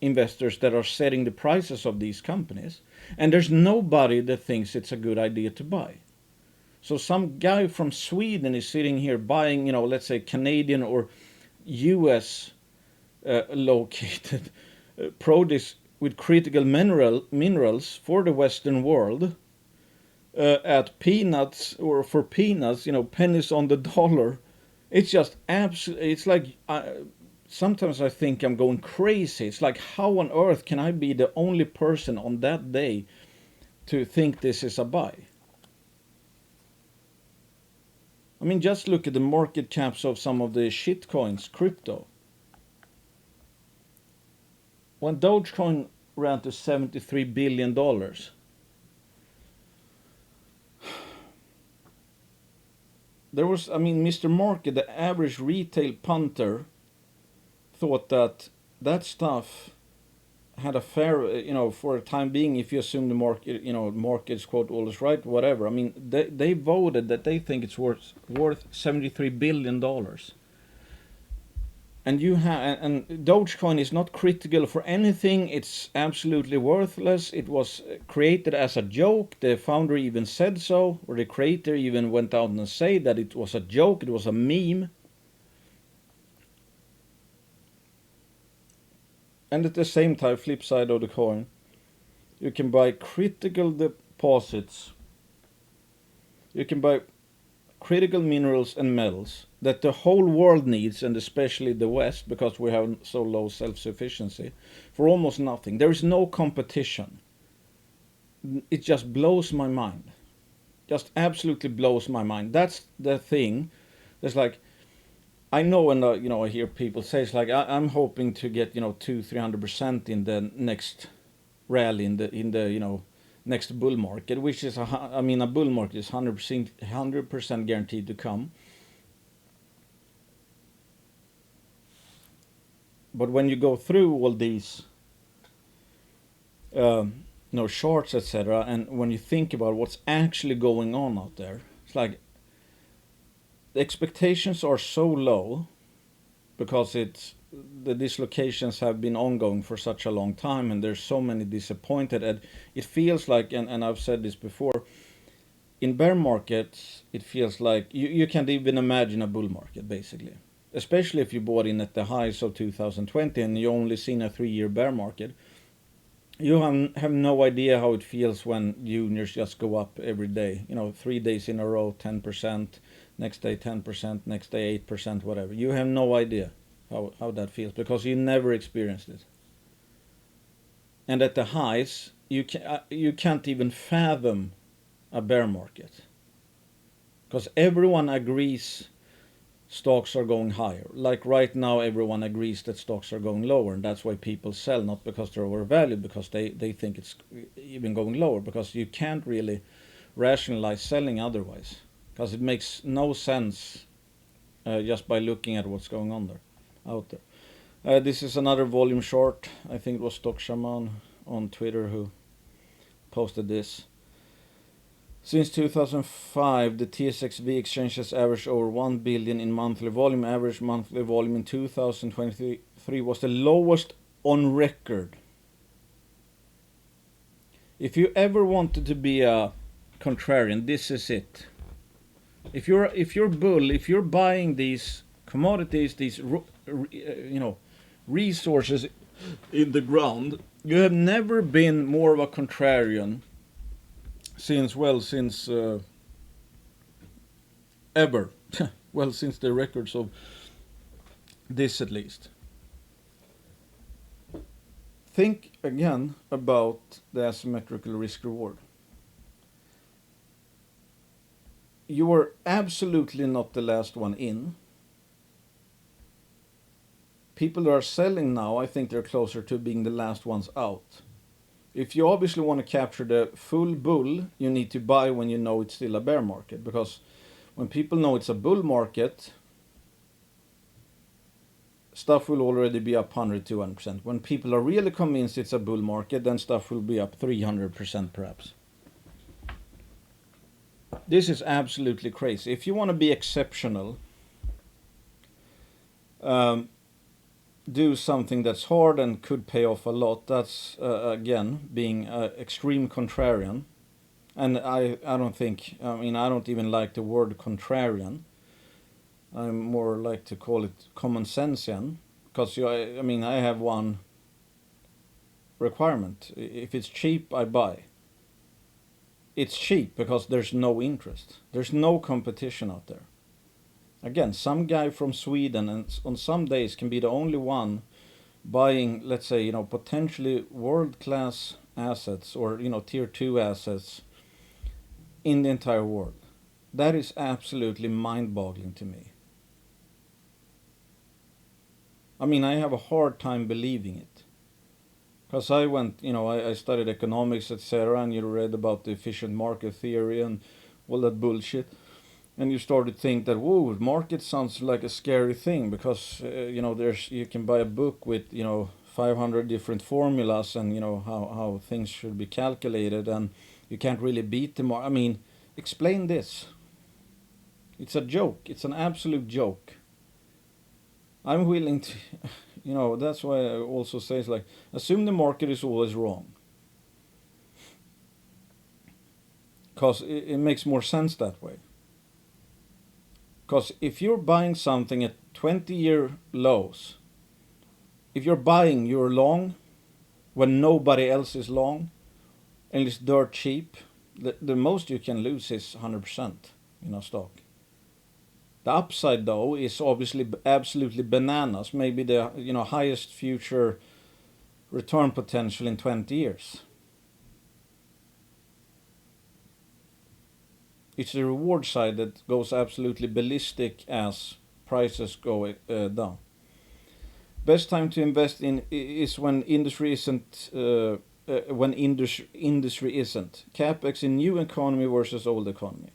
S1: investors that are setting the prices of these companies, and there's nobody that thinks it's a good idea to buy. So some guy from Sweden is sitting here buying, let's say Canadian or US located produce with critical minerals for the Western world at peanuts, or for peanuts, pennies on the dollar. It's just absolutely, it's like, sometimes I think I'm going crazy. It's like, how on earth can I be the only person on that day to think this is a buy? I mean, just look at the market caps of some of the shit coins, crypto. When Dogecoin ran to $73 billion, there was, Mr. Market, the average retail punter, thought that stuff had a fair, for a time being, if you assume the market, market's quote always right, whatever. I mean, they voted that they think it's worth $73 billion. And and Dogecoin is not critical for anything. It's absolutely worthless. It was created as a joke. The founder even said so, or the creator even went out and said that it was a joke. It was a meme. And at the same time, flip side of the coin, you can buy critical deposits. You can buy critical minerals and metals that the whole world needs, and especially the West, because we have so low self-sufficiency, for almost nothing. There is no competition. It just blows my mind. Just absolutely blows my mind. That's the thing. It's like, I know, and I hear people say it's like I'm hoping to get 200-300% in the next rally in the next bull market, which is a bull market is 100% guaranteed to come. But when you go through all these shorts, etc., and when you think about what's actually going on out there, it's like the expectations are so low because the dislocations have been ongoing for such a long time, and there's so many disappointed, and it feels like, and I've said this before, in bear markets it feels like you can't even imagine a bull market, basically, especially if you bought in at the highs of 2020 and you only seen a 3-year bear market. You have no idea how it feels when juniors just go up every day, 3 days in a row 10%, next day 10%, next day 8%, whatever. You have no idea how that feels because you never experienced it. And at the highs, you can't even fathom a bear market because everyone agrees stocks are going higher. Like right now, everyone agrees that stocks are going lower, and that's why people sell, not because they're overvalued, because they think it's even going lower, because you can't really rationalize selling otherwise, because it makes no sense just by looking at what's going on out there. This is another volume short. I think it was Stock Shaman on Twitter who posted this. Since 2005, the TSXV exchange has averaged over 1 billion in monthly volume. Average monthly volume in 2023 was the lowest on record. If you ever wanted to be a contrarian, this is it. If you're bull, if you're buying these commodities, these resources in the ground, you have never been more of a contrarian since ever. Well, since the records of this, at least. Think again about the asymmetrical risk reward. You are absolutely not the last one in. People who are selling now, I think they're closer to being the last ones out. If you obviously want to capture the full bull, you need to buy when you know it's still a bear market. Because when people know it's a bull market, stuff will already be up 100-200%. When people are really convinced it's a bull market, then stuff will be up 300% perhaps. This is absolutely crazy. If you want to be exceptional, do something that's hard and could pay off a lot. That's again being extreme contrarian, and I don't even like the word contrarian. I more like to call it common sensian, because I have one requirement: if it's cheap, I buy. It's cheap because there's no interest, there's no competition out there. Again, some guy from Sweden and on some days can be the only one buying, let's say, potentially world-class assets or, tier 2 assets in the entire world. That is absolutely mind-boggling to me. I have a hard time believing it. Because I went, I studied economics, etc., and you read about the efficient market theory and all that bullshit. And you start to think that, whoa, market sounds like a scary thing because, you can buy a book with, 500 different formulas and, how things should be calculated, and you can't really beat the market. Explain this. It's a joke. It's an absolute joke. I'm willing to, that's why I also say it's like, assume the market is always wrong. Because it makes more sense that way. Because if you're buying something at 20-year lows, if you're buying, you're long when nobody else is long, and it's dirt cheap, the most you can lose is 100% in a stock. The upside, though, is obviously absolutely bananas, maybe the highest future return potential in 20 years. It's the reward side that goes absolutely ballistic as prices go down. Best time to invest in is when industry isn't. When industry isn't. Capex in new economy versus old economy.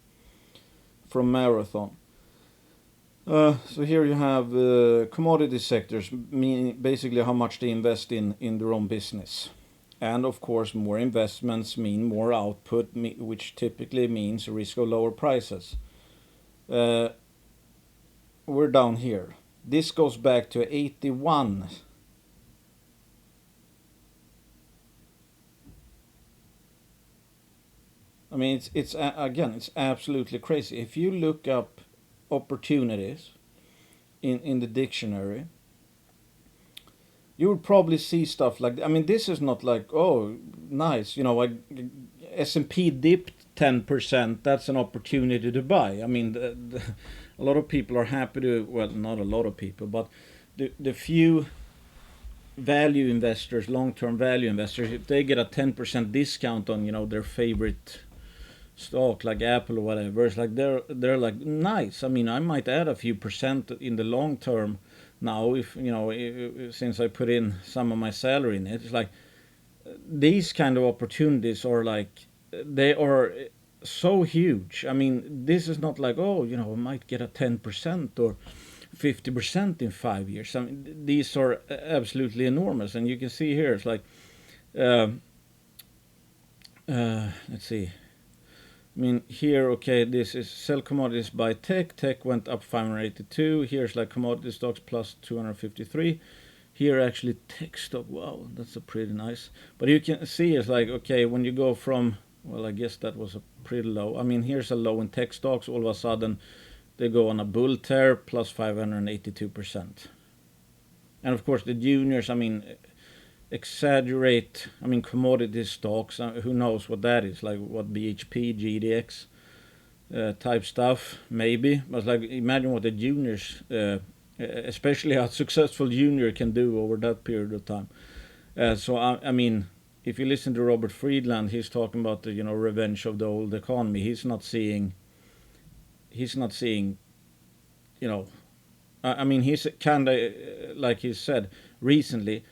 S1: From Marathon. So here you have commodity sectors, meaning basically how much they invest in their own business. And of course, more investments mean more output, which typically means risk of lower prices. We're down here. This goes back to 81. I mean, it's again, it's absolutely crazy. If you look up opportunities in the dictionary, you would probably see stuff like, I mean, this is not like, oh, nice, like S&P dipped 10%, that's an opportunity to buy. I mean, a lot of people are happy to, well, not a lot of people, but the few value investors, long-term value investors, if they get a 10% discount on, their favorite stock like Apple or whatever, it's like they're like, nice. I mean, I might add a few percent in the long term now if since I put in some of my salary in it. It's like these kind of opportunities are like, they are so huge. I mean, this is not like, oh, I might get a 10% or 50% in 5 years. I mean, these are absolutely enormous, and you can see here it's like let's see. I mean, here, okay, this is sell commodities by tech. Tech went up 582. Here's like commodity stocks plus 253. Here, actually, tech stock. Wow, that's a pretty nice. But you can see it's like, okay, when you go from, well, I guess that was a pretty low. I mean, here's a low in tech stocks. All of a sudden, they go on a bull tear plus 582%. And of course, the juniors, I mean, exaggerate. I mean, commodity stocks, who knows what that is, like what BHP, GDX type stuff, maybe. But like, imagine what the juniors, especially a successful junior, can do over that period of time. So I mean, if you listen to Robert Friedland, he's talking about the revenge of the old economy. He's not seeing. I mean, he's kind of like he said recently.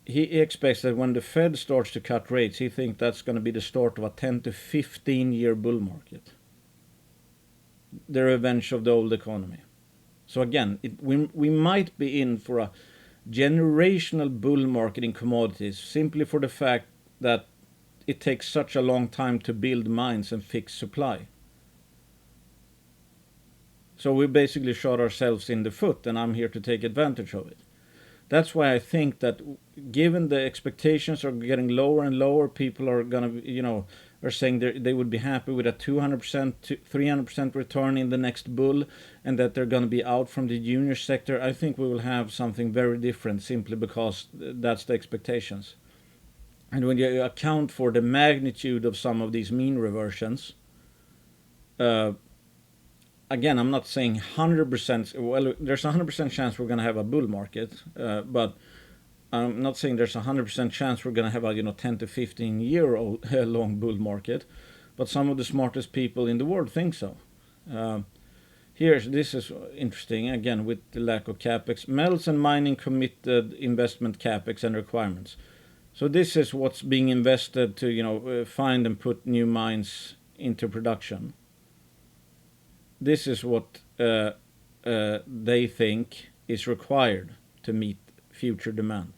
S1: He expects that when the Fed starts to cut rates, he thinks that's going to be the start of a 10 to 15 year bull market. The revenge of the old economy. So again, we might be in for a generational bull market in commodities simply for the fact that it takes such a long time to build mines and fix supply. So we basically shot ourselves in the foot, and I'm here to take advantage of it. That's why I think that given the expectations are getting lower and lower, people are going to, are saying they would be happy with a 200% to 300% return in the next bull, and that they're going to be out from the junior sector. I think we will have something very different simply because that's the expectations. And when you account for the magnitude of some of these mean reversions, again, I'm not saying 100%. Well, there's a 100% chance we're going to have a bull market, but I'm not saying there's a 100% chance we're going to have a 10 to 15 year old long bull market. But some of the smartest people in the world think so. This is interesting again with the lack of capex. Metals and mining committed investment capex and requirements. So this is what's being invested to find and put new mines into production. This is what they think is required to meet future demand.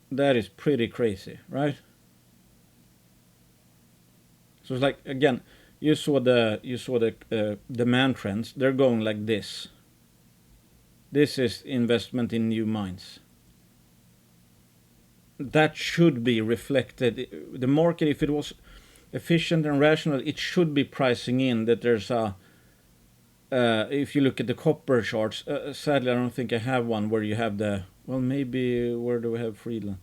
S1: That is pretty crazy, right? So it's like, again, you saw the demand trends. They're going like this. This is investment in new mines. That should be reflected. The market, if it was efficient and rational, it should be pricing in that there's a. If you look at the copper charts, sadly I don't think I have one where you have the. Well, maybe where do we have Friedland?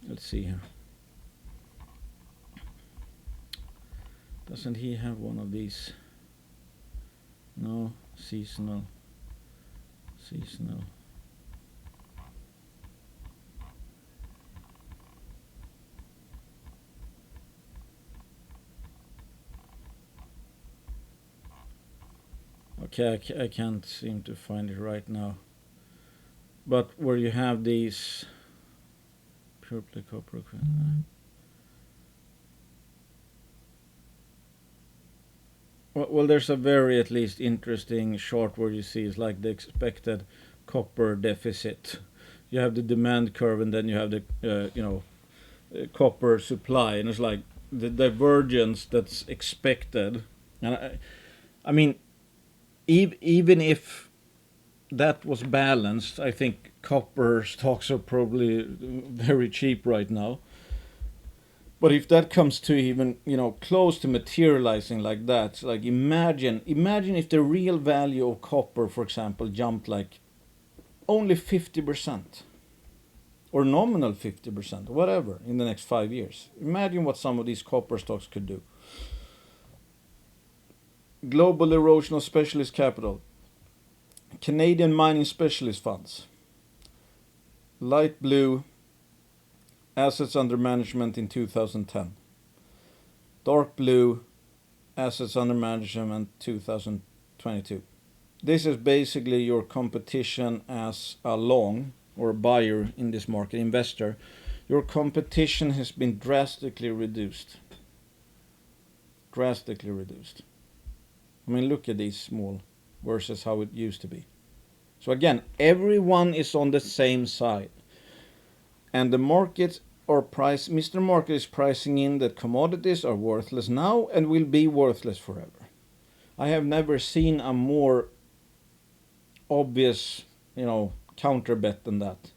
S1: Let's see here. Doesn't he have one of these? No, seasonal. Okay, I can't seem to find it right now. But where you have these pure play copper. Well, there's a very at least interesting chart where you see it's like the expected copper deficit. You have the demand curve, and then you have the copper supply, and it's like the divergence that's expected. And I mean, even if that was balanced, I think copper stocks are probably very cheap right now. But if that comes to even close to materializing like that, like imagine if the real value of copper, for example, jumped like only 50%, or nominal 50%, whatever, in the next 5 years. Imagine what some of these copper stocks could do. Global Erosional Specialist Capital, Canadian Mining Specialist Funds, light blue, assets under management in 2010. Dark blue, assets under management 2022. This is basically your competition as a long or a buyer in this market, investor. Your competition has been drastically reduced. Drastically reduced. I mean, look at these small versus how it used to be. So again, everyone is on the same side. And the markets are Mr. Market is pricing in that commodities are worthless now and will be worthless forever. I have never seen a more obvious, counter bet than that.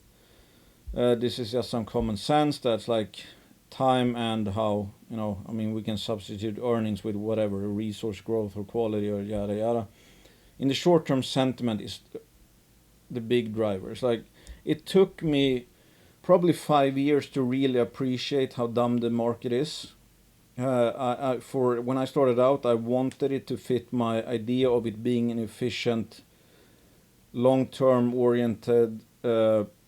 S1: This is just some common sense. That's like time and how, we can substitute earnings with whatever, resource growth or quality or yada yada. In the short term, sentiment is the big driver. It's like it took me probably 5 years to really appreciate how dumb the market is. For when I started out, I wanted it to fit my idea of it being an efficient, long-term oriented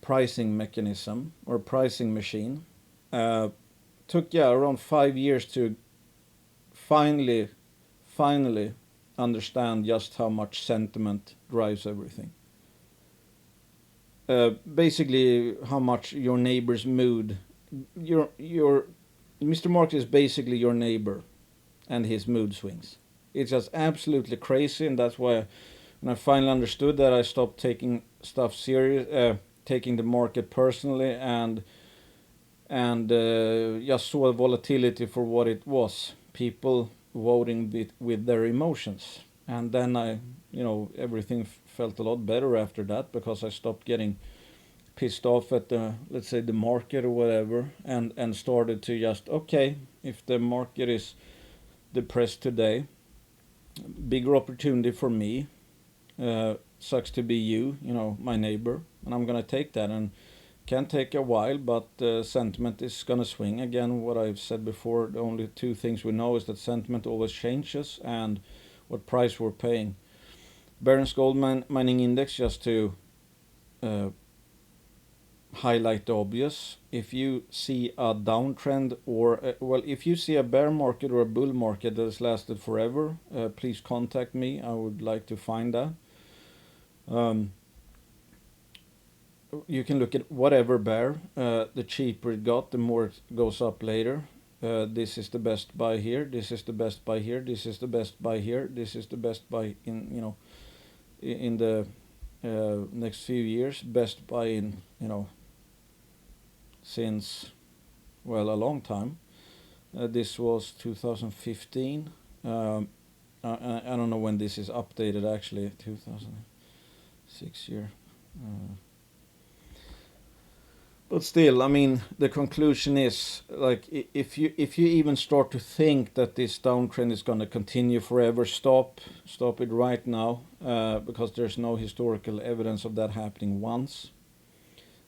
S1: pricing mechanism or pricing machine. Took around 5 years to finally understand just how much sentiment drives everything. Basically, how much your neighbor's mood, your Mr. Market is basically your neighbor, and his mood swings. It's just absolutely crazy, and that's why when I finally understood that, I stopped taking stuff serious, taking the market personally, and just saw volatility for what it was. People voting with their emotions. And then everything felt a lot better after that, because I stopped getting pissed off at let's say the market or whatever, and started to just, okay, if the market is depressed today, bigger opportunity for me, sucks to be you, my neighbor, and I'm gonna take that. And can take a while, but sentiment is gonna swing again. What I've said before, the only two things we know is that sentiment always changes and what price we're paying. Barron's Gold Mining Index, just to highlight the obvious. If you see a downtrend or if you see a bear market or a bull market that has lasted forever, please contact me. I would like to find that. You can look at whatever bear. The cheaper it got, the more it goes up later. This is the best buy here. This is the best buy here. This is the best buy here. This is the best buy in in the next few years. Best buy in since a long time. This was 2015. I don't know when this is updated actually. 2006 year. But still, I mean, the conclusion is, like, if you even start to think that this downtrend is going to continue forever, stop it right now, because there's no historical evidence of that happening once.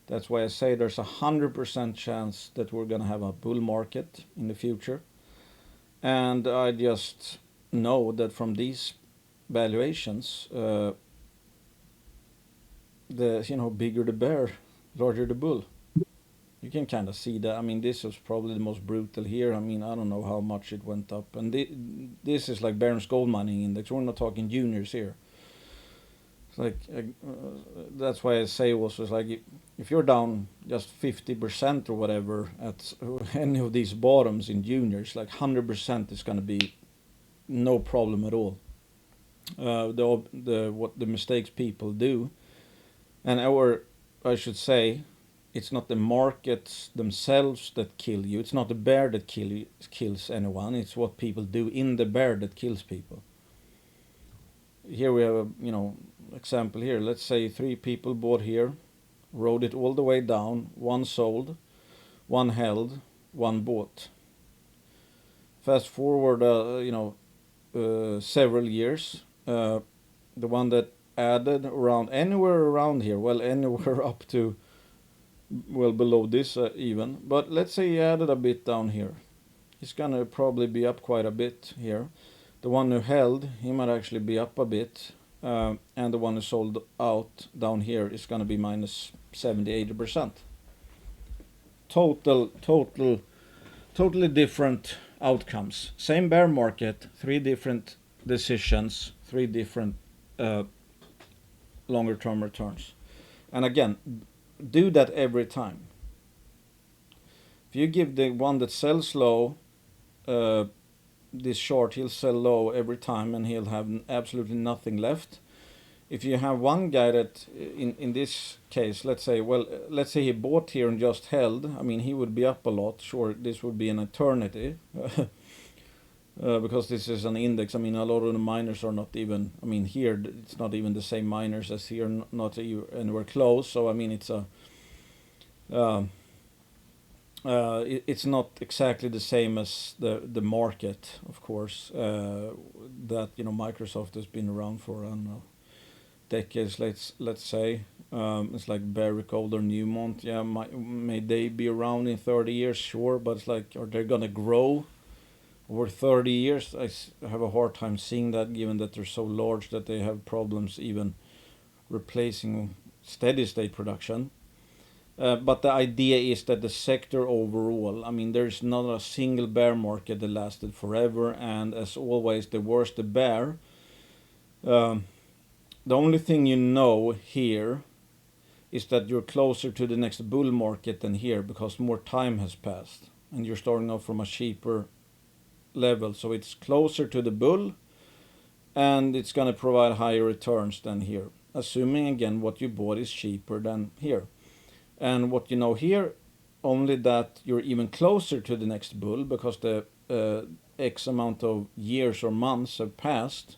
S1: That's why I say there's 100% chance that we're going to have a bull market in the future. And I just know that from these valuations, the bigger the bear, larger the bull. You can kind of see that. I mean, this was probably the most brutal here. I mean, I don't know how much it went up. And this is like Barron's Gold Mining Index. We're not talking juniors here. It's like that's why I say also, it's like if you're down just 50% or whatever at any of these bottoms in juniors, like 100% is going to be no problem at all. What the mistakes people do, and I should say, it's not the markets themselves that kill you. It's not the bear that kills anyone. It's what people do in the bear that kills people. Here we have a example here. Let's say 3 people bought here, rode it all the way down. 1 sold, 1 held, 1 bought. Fast forward, several years. The one that added anywhere around here, well, anywhere up to well below this even, but let's say he added a bit down here. He's gonna probably be up quite a bit here. The one who held, he might actually be up a bit, and the one who sold out down here is gonna be minus 70-80%. Totally different outcomes. Same bear market, 3 different decisions, 3 different longer term returns. And again, do that every time. If you give the one that sells low this short, he'll sell low every time and he'll have absolutely nothing left. If you have one guy that, in this case, let's say he bought here and just held, I mean, he would be up a lot. Sure, this would be an eternity. Because this is an index. I mean, a lot of the miners are not even, I mean, here it's not even the same miners as here, not anywhere close. So I mean, it's it's not exactly the same as the market, of course. That Microsoft has been around for, I don't know, decades. Let's say it's like Barrick Gold or Newmont. Yeah, may they be around in 30 years? Sure, but it's like, are they gonna grow over 30 years? I have a hard time seeing that, given that they're so large that they have problems even replacing steady state production. But the idea is that the sector overall, I mean, there's not a single bear market that lasted forever, and as always, the worse the bear. The only thing here is that you're closer to the next bull market than here, because more time has passed and you're starting off from a cheaper level. So it's closer to the bull and it's going to provide higher returns than here, assuming again what you bought is cheaper than here. And what here, only that you're even closer to the next bull because the X amount of years or months have passed.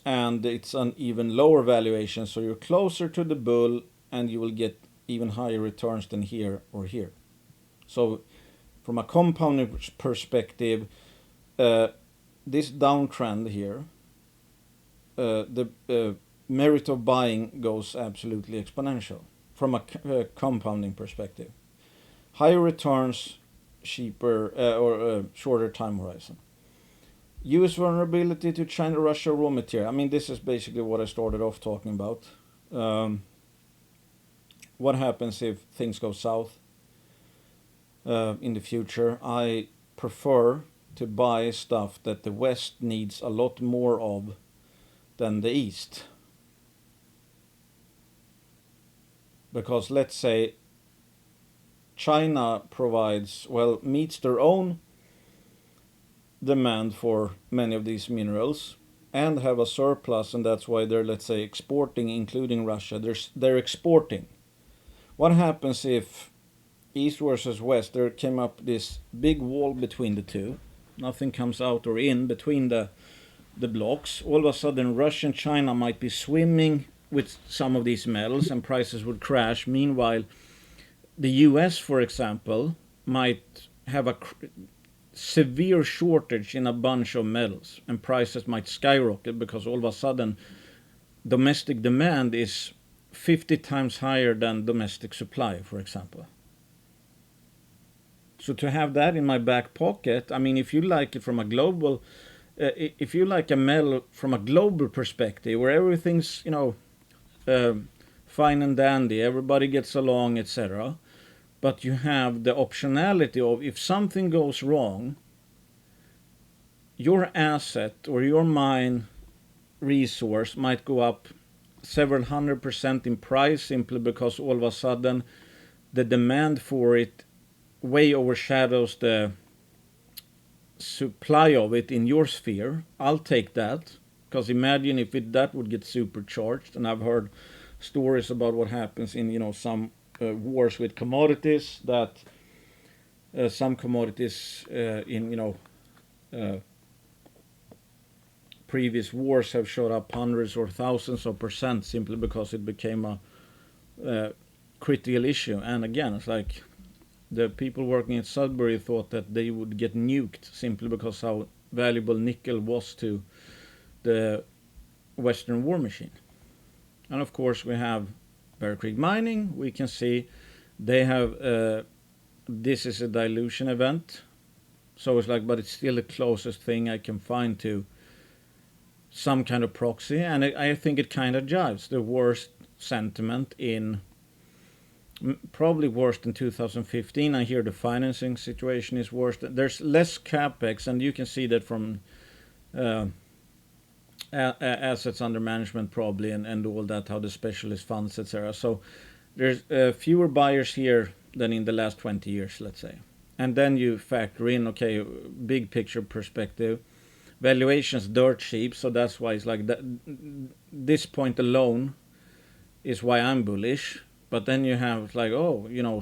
S1: And it's an even lower valuation, so you're closer to the bull and you will get even higher returns than here or here. So from a compounding perspective, this downtrend here, the merit of buying goes absolutely exponential from a compounding perspective. Higher returns, cheaper or shorter time horizon. US vulnerability to China-Russia raw material. I mean, this is basically what I started off talking about. What happens if things go south in the future? I prefer to buy stuff that the West needs a lot more of than the East. Because let's say China meets their own demand for many of these minerals and have a surplus, and that's why they're, let's say, exporting, including Russia. They're exporting. What happens if East versus West, there came up this big wall between the two, nothing comes out or in between the blocks? All of a sudden Russia and China might be swimming with some of these metals and prices would crash. Meanwhile, the US, for example, might have a severe shortage in a bunch of metals and prices might skyrocket because all of a sudden domestic demand is 50 times higher than domestic supply, for example. So to have that in my back pocket, I mean, if you like it from a global, if you like a metal from a global perspective where everything's, fine and dandy, everybody gets along, etc., but you have the optionality of if something goes wrong, your asset or your mine resource might go up several 100% in price simply because all of a sudden the demand for it way overshadows the supply of it in your sphere. I'll take that, because imagine if that would get supercharged. And I've heard stories about what happens in some wars with commodities, that some commodities in previous wars have shot up hundreds or thousands of percent simply because it became a critical issue. And again, it's like the people working at Sudbury thought that they would get nuked simply because how valuable nickel was to the Western war machine. And of course we have Bear Creek Mining. We can see they have this is a dilution event, so it's like, but it's still the closest thing I can find to some kind of proxy, and I think it kind of jives. The worst sentiment in probably worse than 2015. I hear the financing situation is worse. There's less capex, and you can see that from assets under management probably, and all that, how the specialist funds, etc. So there's fewer buyers here than in the last 20 years, let's say. And then you factor in, okay, big picture perspective, valuations dirt cheap, so that's why it's like that. This point alone is why I'm bullish. But then you have like,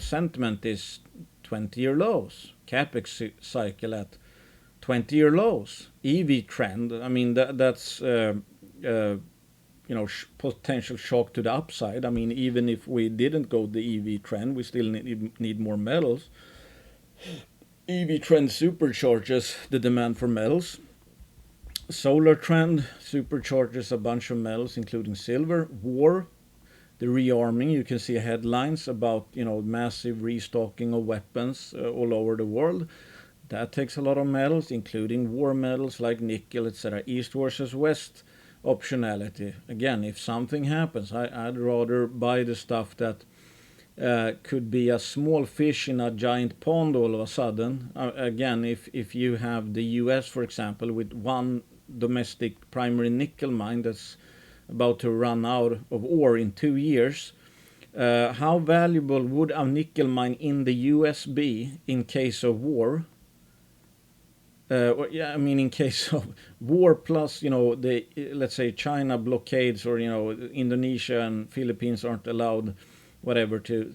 S1: sentiment is 20-year lows, capex cycle at 20-year lows, EV trend. I mean that's potential shock to the upside. I mean, even if we didn't go the EV trend, we still need more metals. EV trend supercharges the demand for metals. Solar trend supercharges a bunch of metals, including silver. War, the rearming, you can see headlines about massive restocking of weapons all over the world. That takes a lot of metals, including war metals like nickel, etc. East versus west optionality. Again, if something happens, I'd rather buy the stuff that could be a small fish in a giant pond all of a sudden. Again, if you have the US, for example, with one domestic primary nickel mine that's about to run out of ore in 2 years, how valuable would a nickel mine in the US be in case of war? In case of war plus, let's say China blockades, or Indonesia and Philippines aren't allowed, whatever, to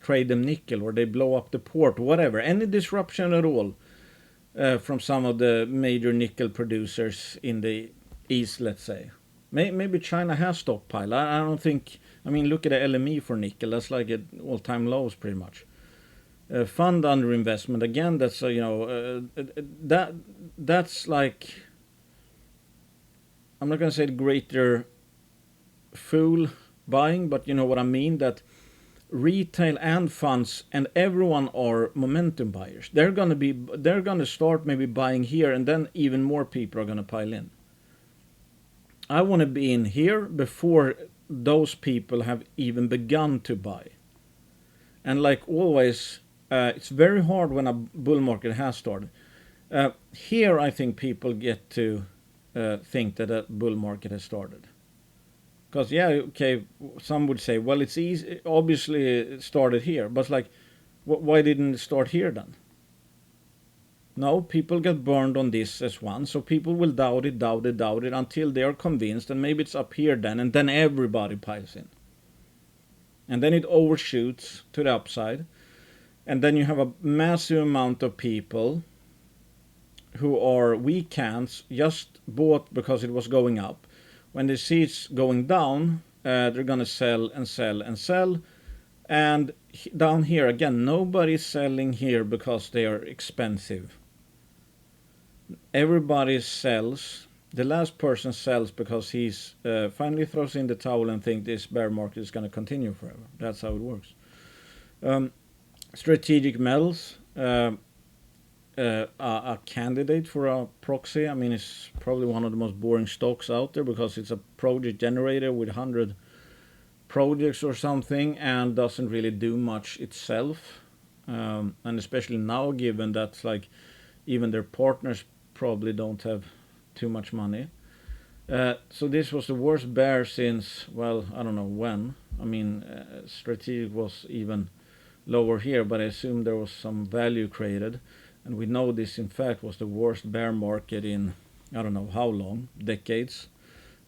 S1: trade them nickel, or they blow up the port, whatever, any disruption at all from some of the major nickel producers in the East, let's say. Maybe China has stockpile. I don't think. I mean, look at the LME for nickel. That's like at all-time lows, pretty much. Fund underinvestment, again. That's that's like, I'm not going to say greater fool buying, but you know what I mean. That retail and funds and everyone are momentum buyers. They're going to start maybe buying here, and then even more people are going to pile in. I want to be in here before those people have even begun to buy. And like always, it's very hard when a bull market has started. Here I think people get to think that a bull market has started. Because some would say, well, it's easy, obviously it started here. But like, why didn't it start here then? No, people get burned on this as one, so people will doubt it until they are convinced, and maybe it's up here then, and then everybody piles in. And then it overshoots to the upside, and then you have a massive amount of people who are weak hands, just bought because it was going up. When they see it's going down, they're going to sell and sell and sell. And down here, again, nobody's selling here because they are expensive. Everybody sells. The last person sells because he's finally throws in the towel and thinks this bear market is going to continue forever. That's how it works. Strategic metals, a candidate for a proxy. I mean, it's probably one of the most boring stocks out there because it's a project generator with 100 projects or something and doesn't really do much itself. And especially now, given that like even their partners probably don't have too much money. So this was the worst bear since, well, I don't know when. I mean, strategic was even lower here, but I assume there was some value created. And we know this, in fact, was the worst bear market in, I don't know how long, decades.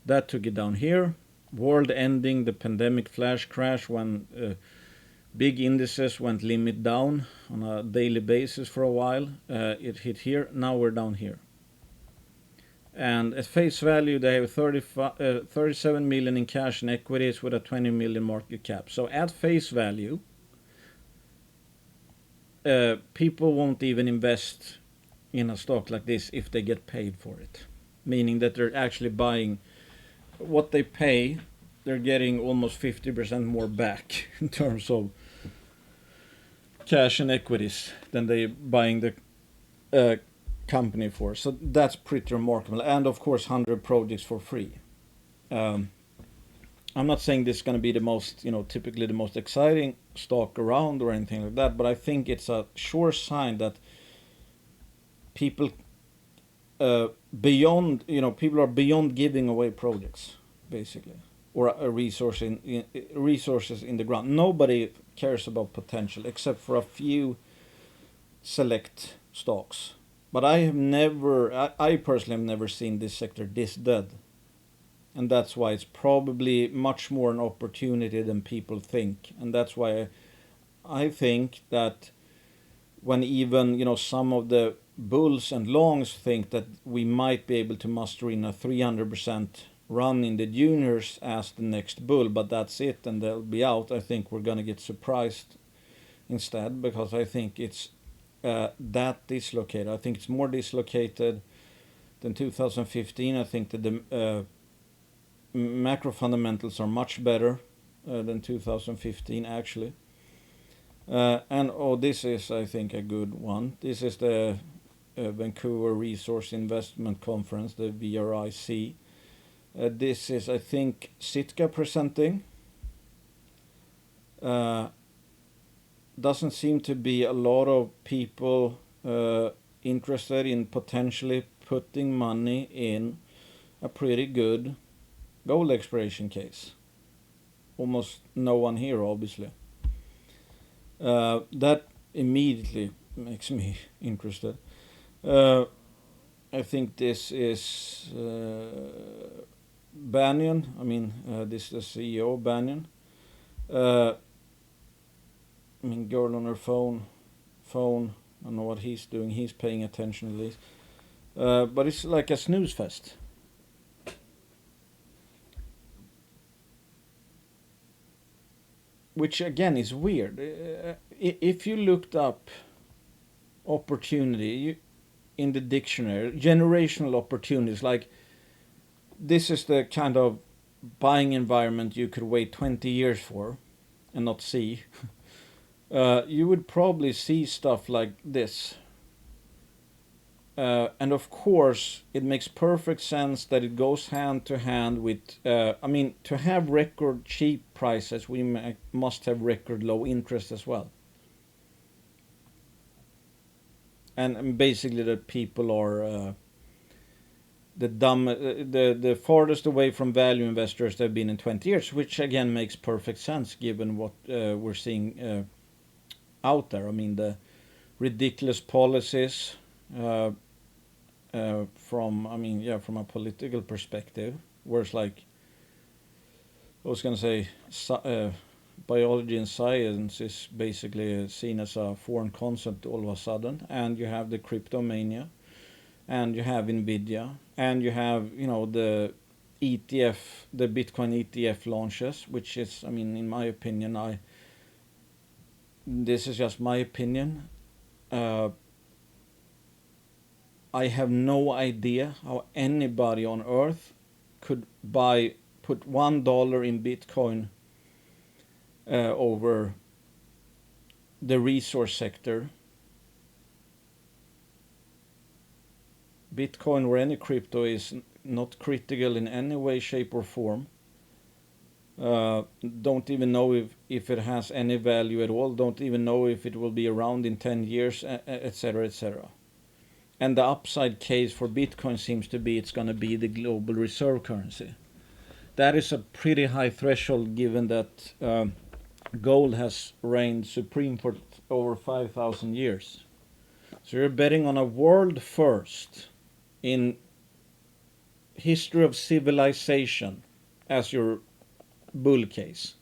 S1: That took it down here. World ending, the pandemic flash crash when big indices went limit down on a daily basis for a while. It hit here. Now we're down here. And at face value, they have 37 million in cash and equities with a 20 million market cap. So at face value, people won't even invest in a stock like this if they get paid for it. Meaning that they're actually buying what they pay, they're getting almost 50% more back in terms of cash and equities than they buying the company for. So that's pretty remarkable. And of course, 100 projects for free. I'm not saying this is going to be the most, typically the most exciting stock around or anything like that, but I think it's a sure sign that people people are beyond giving away projects, basically, or a resources in the ground. Nobody cares about potential except for a few select stocks. But I personally have never seen this sector this dead. And that's why it's probably much more an opportunity than people think. And that's why I think that when even, some of the bulls and longs think that we might be able to muster in a 300% run in the juniors as the next bull, but that's it and they'll be out, I think we're going to get surprised instead, because I think it's that dislocated. I think it's more dislocated than 2015. I think that the macro fundamentals are much better than 2015 actually. This is, I think, a good one. This is the Vancouver Resource Investment Conference, the VRIC. This is, I think, Sitka presenting. Doesn't seem to be a lot of people interested in potentially putting money in a pretty good gold exploration case. Almost no one here, obviously. That immediately makes me interested. I think this is Banyan. I mean, this is the CEO of Banyan. Girl on her phone. I don't know what he's doing. He's paying attention at least. But it's like a snooze fest. Which again is weird. If you looked up opportunity in the dictionary, generational opportunities, like this is the kind of buying environment you could wait 20 years for and not see. You would probably see stuff like this. And of course, it makes perfect sense that it goes hand to hand with, to have record cheap prices, we must have record low interest as well. And basically that people are the farthest away from value investors they've been in 20 years, which again makes perfect sense given what we're seeing out there. I mean, the ridiculous policies from a political perspective, whereas like I was going to say biology and science is basically seen as a foreign concept all of a sudden, and you have the crypto mania, and you have Nvidia, and you have the ETF, the Bitcoin ETF launches, which is, in my opinion, this is just my opinion. I have no idea how anybody on earth could put $1 in Bitcoin over the resource sector. Bitcoin or any crypto is not critical in any way, shape or form. Don't even know if it has any value at all. Don't even know if it will be around in 10 years, etc., etc. And the upside case for Bitcoin seems to be it's going to be the global reserve currency. That is a pretty high threshold given that gold has reigned supreme for over 5,000 years. So you're betting on a world first in history of civilization as your bull case.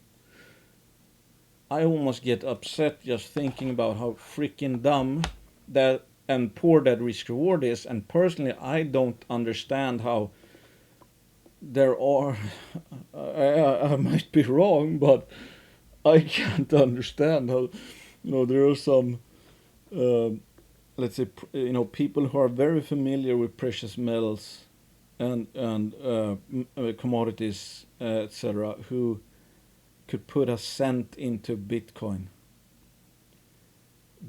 S1: I almost get upset just thinking about how freaking dumb that and poor that risk reward is. And personally, I don't understand how there are. I might be wrong, but I can't understand how there are some let's say people who are very familiar with precious metals and commodities, etc., who could put a cent into Bitcoin,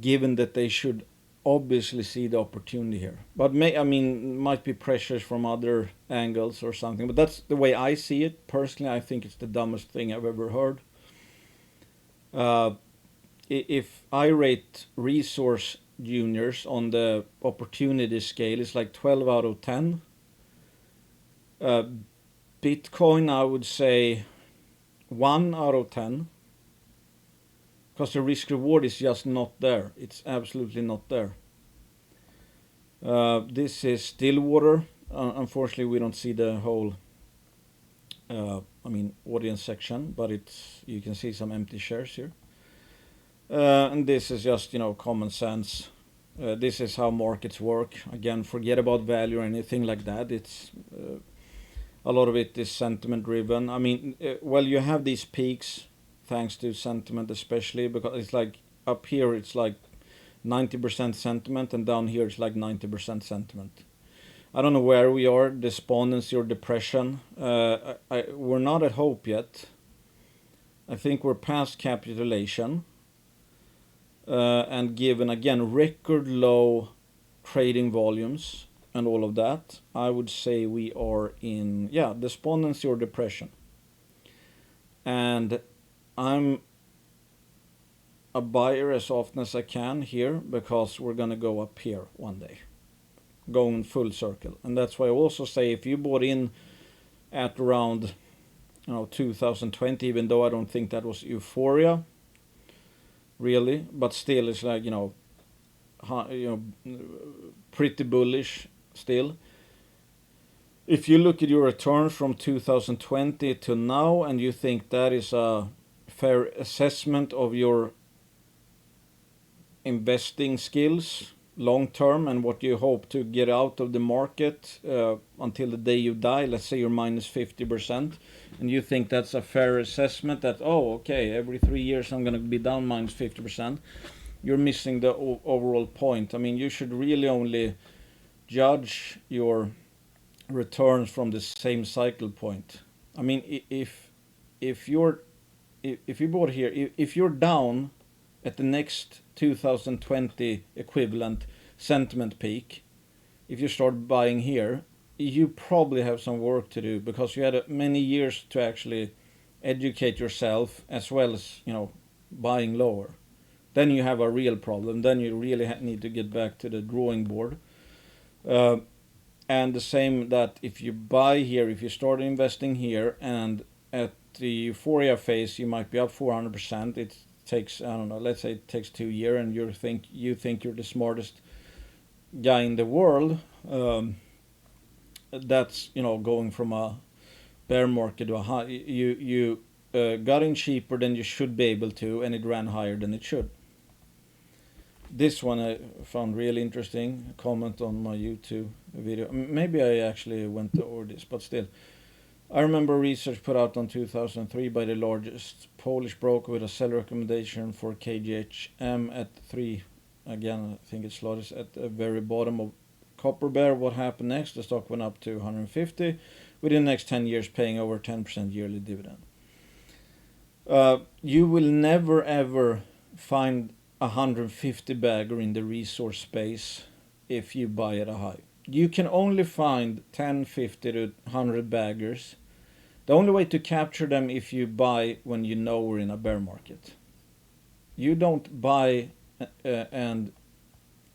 S1: given that they should obviously see the opportunity here. But might be pressures from other angles or something. But that's the way I see it. Personally, I think it's the dumbest thing I've ever heard. If I rate resource juniors on the opportunity scale, it's like 12 out of 10. Bitcoin, I would say 1 out of 10. Because the risk reward is just not there. It's absolutely not there. This is Stillwater. Unfortunately, we don't see the whole audience section, but you can see some empty shares here. And this is just common sense. This is how markets work. Again, forget about value or anything like that. It's a lot of it is sentiment driven. You have these peaks thanks to sentiment, especially because it's like up here it's like 90% sentiment, and down here it's like 90% sentiment. I don't know where we are, despondency or depression. We're not at hope yet. I think we're past capitulation. And given, again, record low trading volumes and all of that, I would say we are in, despondency or depression. And I'm a buyer as often as I can here because we're going to go up here one day, going full circle. And that's why I also say if you bought in at around 2020, even though I don't think that was euphoria, really, but still it's like pretty bullish still. If you look at your returns from 2020 to now and you think that is a fair assessment of your investing skills long term and what you hope to get out of the market until the day you die, let's say you're minus 50%, and you think that's a fair assessment that, every 3 years I'm going to be down minus 50%, you're missing the overall point. You should really only judge your returns from the same cycle point. If you bought here, if you're down at the next 2020 equivalent sentiment peak, if you start buying here, you probably have some work to do because you had many years to actually educate yourself as well as buying lower. Then you have a real problem. Then you really need to get back to the drawing board. And the same that if you buy here, if you start investing here and at the euphoria phase you might be up 400%, it takes, let's say it takes 2 years and you think you're the smartest guy in the world. That's going from a bear market to a high. You got in cheaper than you should be able to, and it ran higher than it should. This one I found really interesting. A comment on my YouTube video. Maybe I actually went over this, but still. I remember research put out in 2003 by the largest Polish broker with a sell recommendation for KGHM at 3. Again, I think it's slotted at the very bottom of Copper Bear. What happened next? The stock went up to 150 within the next 10 years, paying over 10% yearly dividend. You will never ever find 150 bagger in the resource space if you buy at a high. You can only find 10, 50 to 100 baggers. The only way to capture them if you buy when you know we're in a bear market. You don't buy and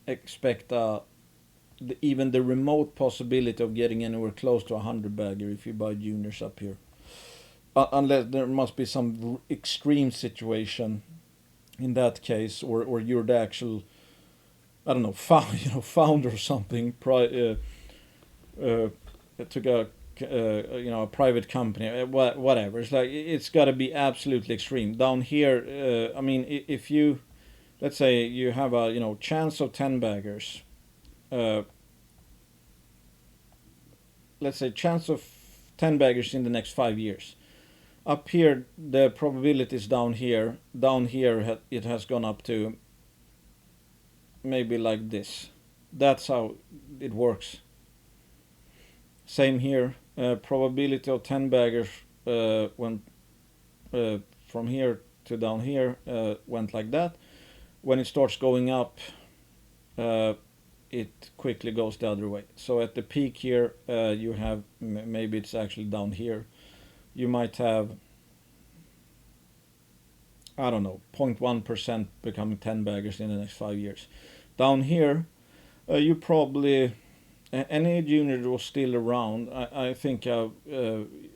S1: expect a even the remote possibility of getting anywhere close to 100 bagger if you buy juniors up here. Unless there must be some extreme situation in that case, or you're the actual, I don't know, founder or something, took a a private company, whatever. It's like it's got to be absolutely extreme. Down here, I mean, if you, let's say you have a chance of 10 baggers, let's say chance of 10 baggers in the next 5 years. Up here, the probability is down here. Down here, it has gone up to maybe like this. That's how it works. Same here. Probability of 10 baggers when from here to down here went like that. When it starts going up, it quickly goes the other way. So at the peak here, you have, maybe it's actually down here, you might have, I don't know, 0.1% becoming 10 baggers in the next 5 years. Down here, you probably, any junior that was still around, I think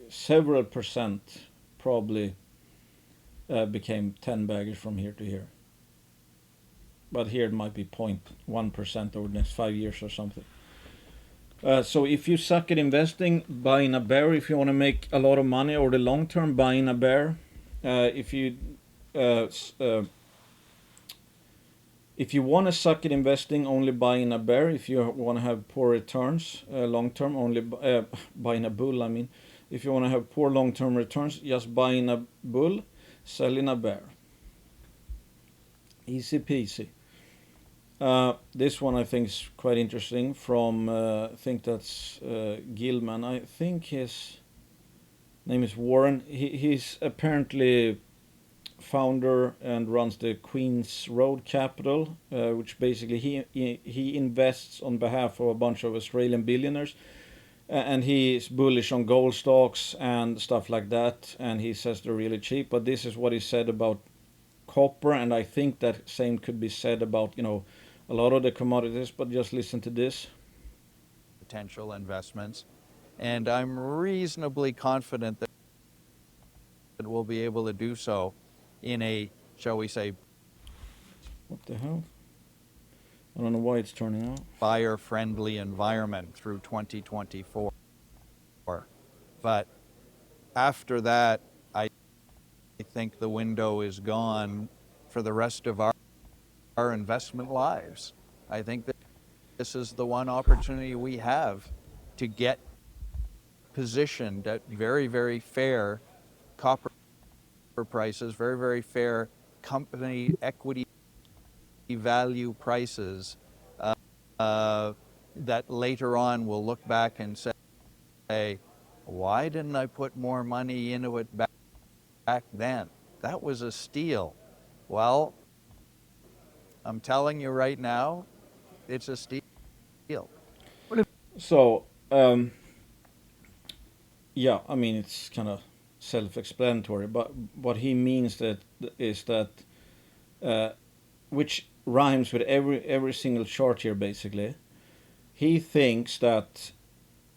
S1: several percent probably became 10 baggers from here to here. But here it might be 0.1% over the next 5 years or something. So if you suck at investing, buy in a bear. If you want to make a lot of money over the long term, buy in a bear. If you want to suck at investing, only buy in a bear. If you want to have poor returns long term, only buy in a bull. I mean, if you want to have poor long term returns, just buy in a bull, sell in a bear. Easy peasy. This one I think is quite interesting from, I think that's Gilman. I think his name is Warren. He's apparently founder and runs the Queen's Road Capital, which basically he invests on behalf of a bunch of Australian billionaires. And he is bullish on gold stocks and stuff like that. And he says they're really cheap. But this is what he said about copper. And I think that same could be said about, a lot of the commodities, but just listen to this.
S2: Potential investments, and I'm reasonably confident that we'll be able to do so in a, shall we say,
S1: what the hell? I don't know why it's turning out.
S2: Buyer-friendly environment through 2024. But after that, I think the window is gone for the rest of our investment lives. I think that this is the one opportunity we have to get positioned at very, very fair copper prices, very, very fair company equity value prices that later on we'll look back and say, why didn't I put more money into it back then? That was a steal. Well, I'm telling you right now, it's a steal.
S1: So, yeah, I mean, it's kind of self-explanatory, but what he means is that, which rhymes with every single chart here, basically. He thinks that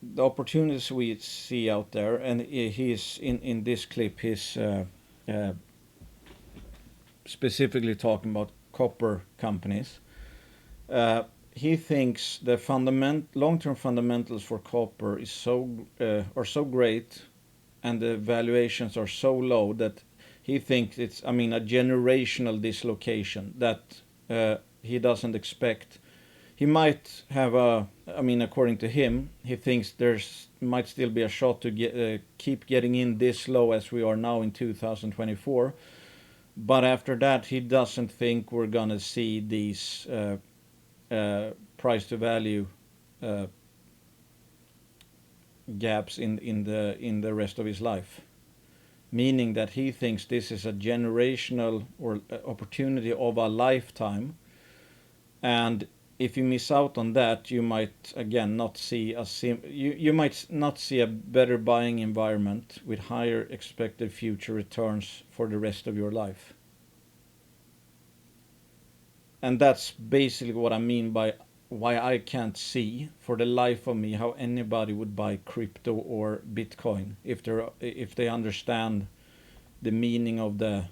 S1: the opportunities we see out there, and he's in this clip, he's specifically talking about copper companies. He thinks the long-term fundamentals for copper are so great, and the valuations are so low that he thinks it's, a generational dislocation that he doesn't expect. He might have according to him, he thinks there's might still be a shot to keep getting in this low as we are now in 2024. But after that, he doesn't think we're gonna see these price to value gaps in the rest of his life. Meaning that he thinks this is a generational or opportunity of a lifetime, and if you miss out on that, you might again not see you might not see a better buying environment with higher expected future returns for the rest of your life. And that's basically what I mean by why I can't see for the life of me how anybody would buy crypto or Bitcoin if they understand the meaning of the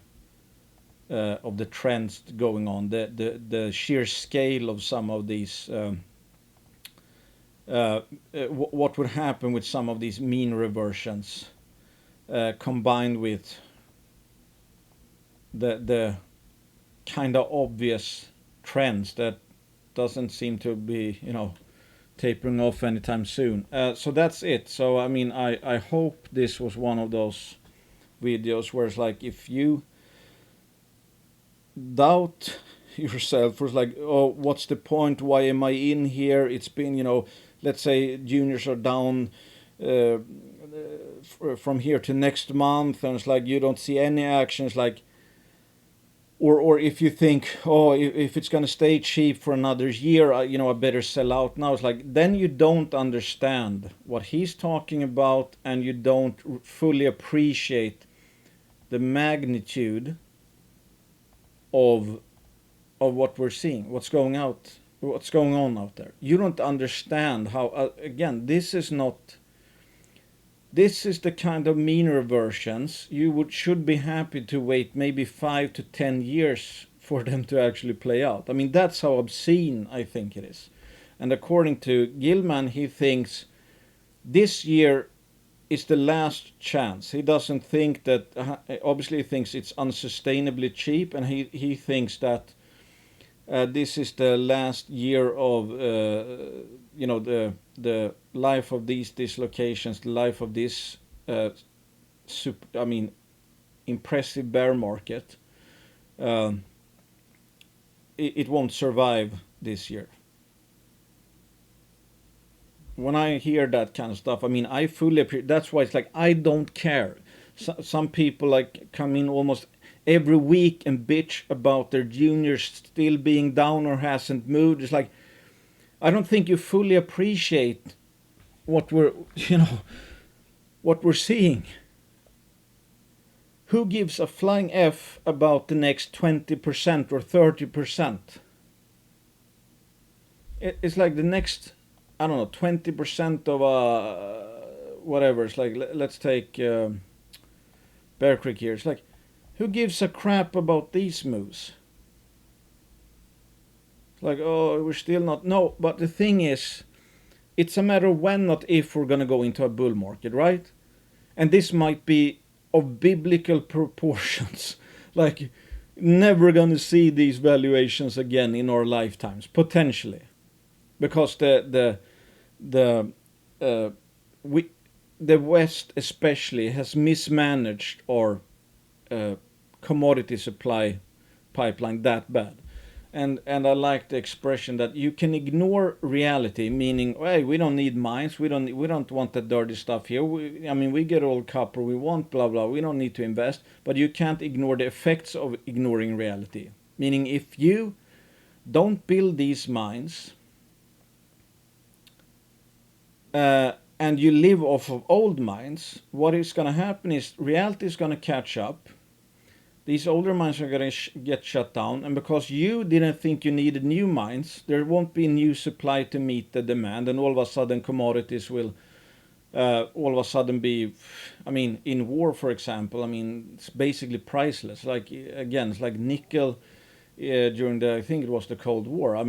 S1: trends going on, the sheer scale of some of these. What would happen with some of these mean reversions, combined with the kind of obvious trends that doesn't seem to be, tapering off anytime soon. So that's it. So I mean, I hope this was one of those videos where it's like, if you doubt yourself, or it's like, oh, what's the point? Why am I in here? It's been, let's say juniors are down from here to next month, and it's like you don't see any actions, like, or if you think, oh, if it's going to stay cheap for another year, I better sell out now. It's like, then you don't understand what he's talking about, and you don't fully appreciate the magnitude of what we're seeing, what's going on out there. You don't understand how, again, this is the kind of mean reversions you should be happy to wait maybe 5 to 10 years for them to actually play out. I mean, that's how obscene I think it is. And according to Gilman, he thinks this year is the last chance. He doesn't think that, obviously he thinks it's unsustainably cheap, and he thinks that this is the last year of the life of these dislocations, the life of this impressive bear market. It won't survive this year. When I hear that kind of stuff, I mean, I fully appreciate. That's why it's like, I don't care. Some people like come in almost every week and bitch about their juniors still being down or hasn't moved. It's like, I don't think you fully appreciate what we're seeing. Who gives a flying F about the next 20% or 30%? It's like the next, I don't know, 20% of whatever. It's like, let's take Bear Creek here. It's like, who gives a crap about these moves? It's like, oh, we're still not. No, but the thing is, it's a matter of when, not if, we're going to go into a bull market, right? And this might be of biblical proportions. Like, never going to see these valuations again in our lifetimes, potentially. Because the West especially has mismanaged our commodity supply pipeline that bad. And I like the expression that you can ignore reality, meaning, hey, we don't need mines, we don't want that dirty stuff here. We get all copper we want, blah blah. We don't need to invest, but you can't ignore the effects of ignoring reality. Meaning, if you don't build these mines, and you live off of old mines, what is going to happen is reality is going to catch up. These older mines are going to get shut down, and because you didn't think you needed new mines, there won't be new supply to meet the demand, and all of a sudden commodities will all of a sudden be, in war, for example, it's basically priceless. Like, again, it's like nickel during I think it was the Cold War.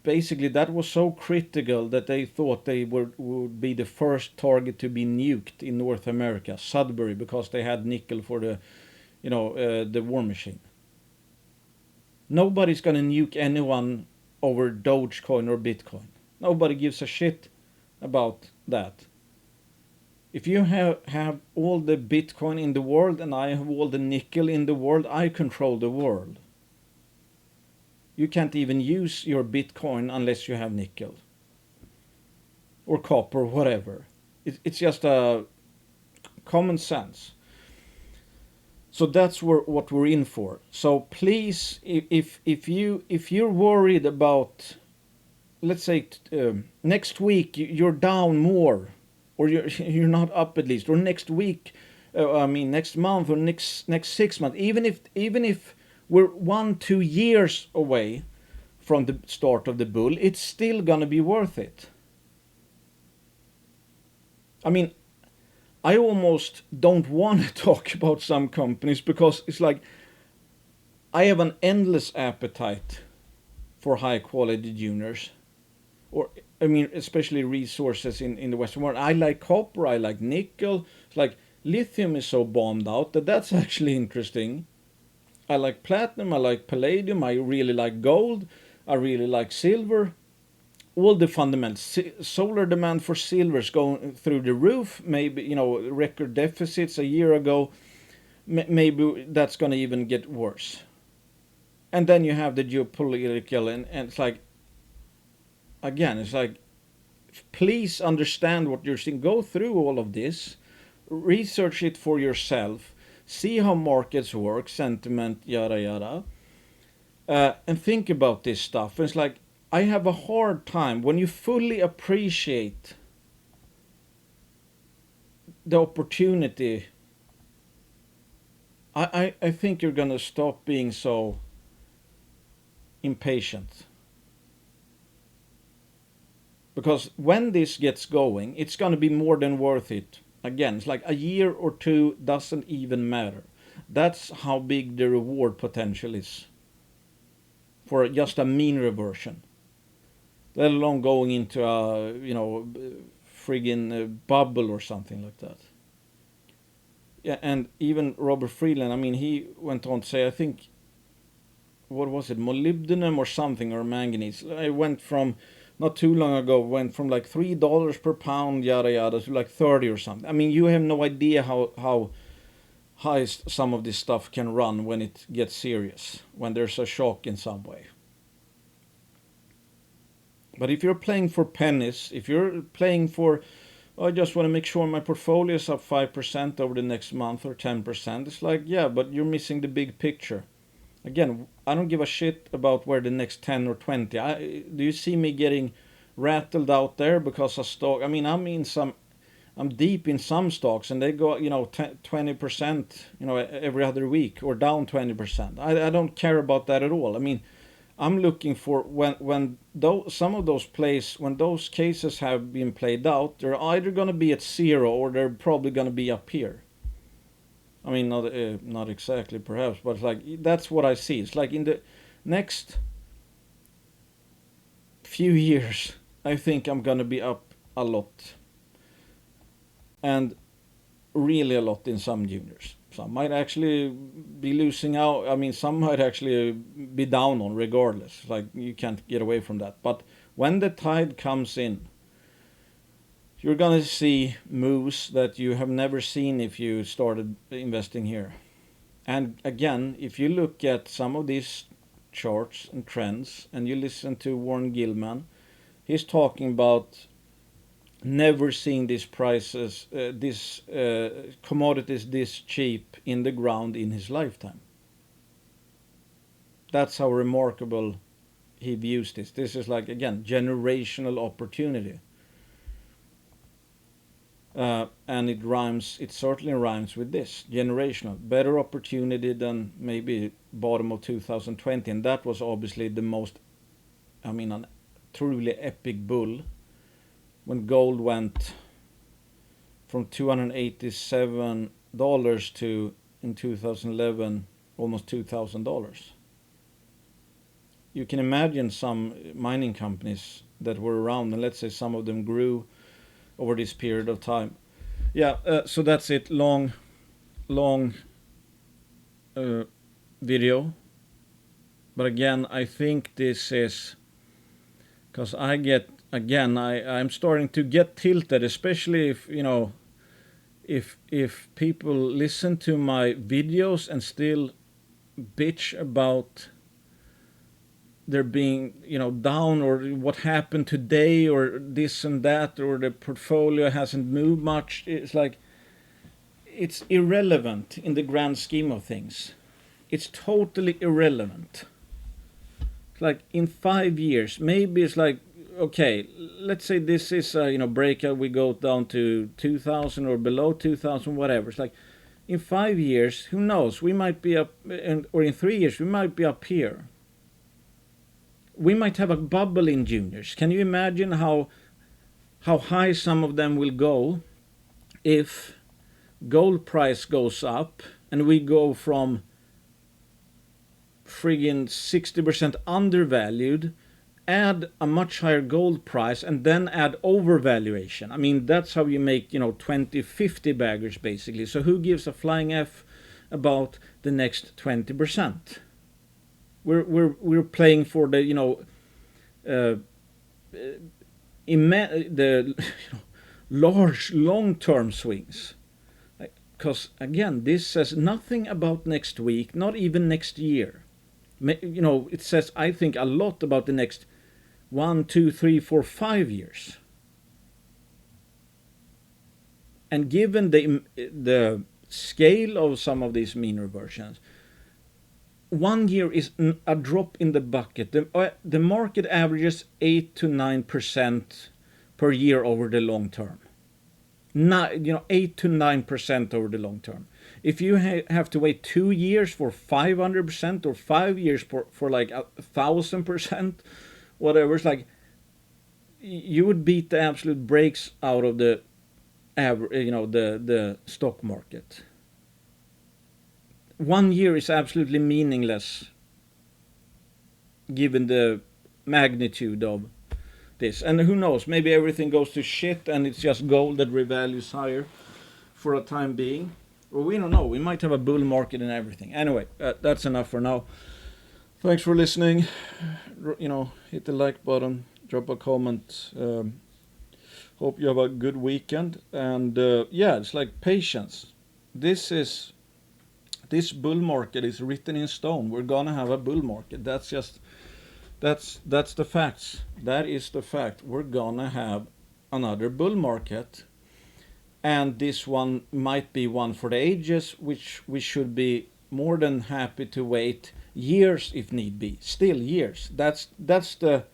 S1: Basically that was so critical that they thought they would be the first target to be nuked in North America, Sudbury, because they had nickel for the war machine. Nobody's gonna nuke anyone over Dogecoin or Bitcoin. Nobody gives a shit about that. If you have all the Bitcoin in the world and I have all the nickel in the world, I control the world. You can't even use your Bitcoin unless you have nickel or copper, whatever. It's just a common sense. So that's what we're in for. So please, if you're worried about, let's say next week you're down more, or you're not up at least, or next week, next month, or next 6 months, even if we're 1-2 years away from the start of the bull, it's still gonna be worth it. I mean, I almost don't want to talk about some companies because it's like I have an endless appetite for high quality juniors, or I mean, especially resources in the Western world. I like copper, I like nickel. It's like lithium is so bombed out that that's actually interesting. I like platinum, I like palladium, I really like gold, I really like silver. All the fundamentals. Solar demand for silver is going through the roof. Maybe, you know, record deficits a year ago. Maybe that's going to even get worse. And then you have the geopolitical, and it's like, again, it's like, please understand what you're seeing. Go through all of this, research it for yourself, see how markets work, sentiment, yada yada, and think about this stuff. It's like, I have a hard time when you fully appreciate the opportunity. I think you're gonna stop being so impatient. Because when this gets going, it's gonna be more than worth it. Again, it's like a year or two doesn't even matter. That's how big the reward potential is for just a mean reversion. Let alone going into a, you know, friggin' bubble or something like that. Yeah, and even Robert Friedland, I mean, he went on to say, I think, what was it, molybdenum or something, or manganese. I went from, not too long ago, went from like $3 per pound, yada yada, to like 30 or something. I mean, you have no idea how high some of this stuff can run when it gets serious, when there's a shock in some way. But if you're playing for pennies, if you're playing for, oh, I just want to make sure my portfolio is up 5% over the next month or 10%, it's like, yeah, but you're missing the big picture. Again, I don't give a shit about where the next 10 or 20. Do you see me getting rattled out there because of stock? I mean, I'm deep in some stocks and they go, you know, 20%, you know, every other week, or down 20%. I don't care about that at all. I mean, I'm looking for when some of those plays, when those cases have been played out, they're either going to be at zero or they're probably going to be up here. I mean, not exactly perhaps, but like that's what I see. It's like in the next few years, I think I'm going to be up a lot, and really a lot in some juniors. Some might actually be losing out. I mean, some might actually be down on regardless. Like, you can't get away from that. But when the tide comes in, you're going to see moves that you have never seen if you started investing here. And again, if you look at some of these charts and trends and you listen to Warren Gilman, he's talking about never seeing these prices, commodities this cheap in the ground in his lifetime. That's how remarkable he views this. This is like, again, generational opportunity. And it certainly rhymes with this, generational. Better opportunity than maybe bottom of 2020. And that was obviously the most, I mean, a truly epic bull, when gold went from $287 to, in 2011, almost $2,000. You can imagine some mining companies that were around, and let's say some of them grew over this period of time. Yeah, so that's it. Long video. But again, I think this is, because I'm starting to get tilted, especially if, you know, if people listen to my videos and still bitch about there being, you know, down, or what happened today, or this and that, or the portfolio hasn't moved much. It's like, it's irrelevant in the grand scheme of things. It's totally irrelevant. It's like in 5 years, maybe it's like, okay, let's say this is a, you know, breakout, we go down to 2000 or below 2000, whatever. It's like, in 5 years, who knows, we might be up, or in 3 years, we might be up here. we might have a bubble in juniors. Can you imagine how high some of them will go if gold price goes up and we go from friggin' 60% undervalued, add a much higher gold price, and then add overvaluation? I mean, that's how you make, 20, 50 baggers basically. So who gives a flying F about the next 20%? We're playing for the, the large long-term swings. Because again, this says nothing about next week, not even next year. It says, I think, a lot about the next 1, 2, 3, 4, 5 years. And given the scale of some of these mean reversions, 1 year is a drop in the bucket. The market averages 8 to 9% per year over the long term. 8 to 9% over the long term. If you have to wait 2 years for 500% or 5 years for like 1,000%, whatever, it's like you would beat the absolute brakes out of the the stock market. 1 year is absolutely meaningless given the magnitude of this. And who knows, maybe everything goes to shit and it's just gold that revalues higher for a time being. Well, we don't know. We might have a bull market and everything. Anyway, that's enough for now. Thanks for listening. Hit the like button, drop a comment. Hope you have a good weekend. And it's like patience. This bull market is written in stone. We're gonna have a bull market. That's the facts. That is the fact. We're gonna have another bull market, and this one might be one for the ages, which we should be more than happy to wait years if need be. Still years. That's the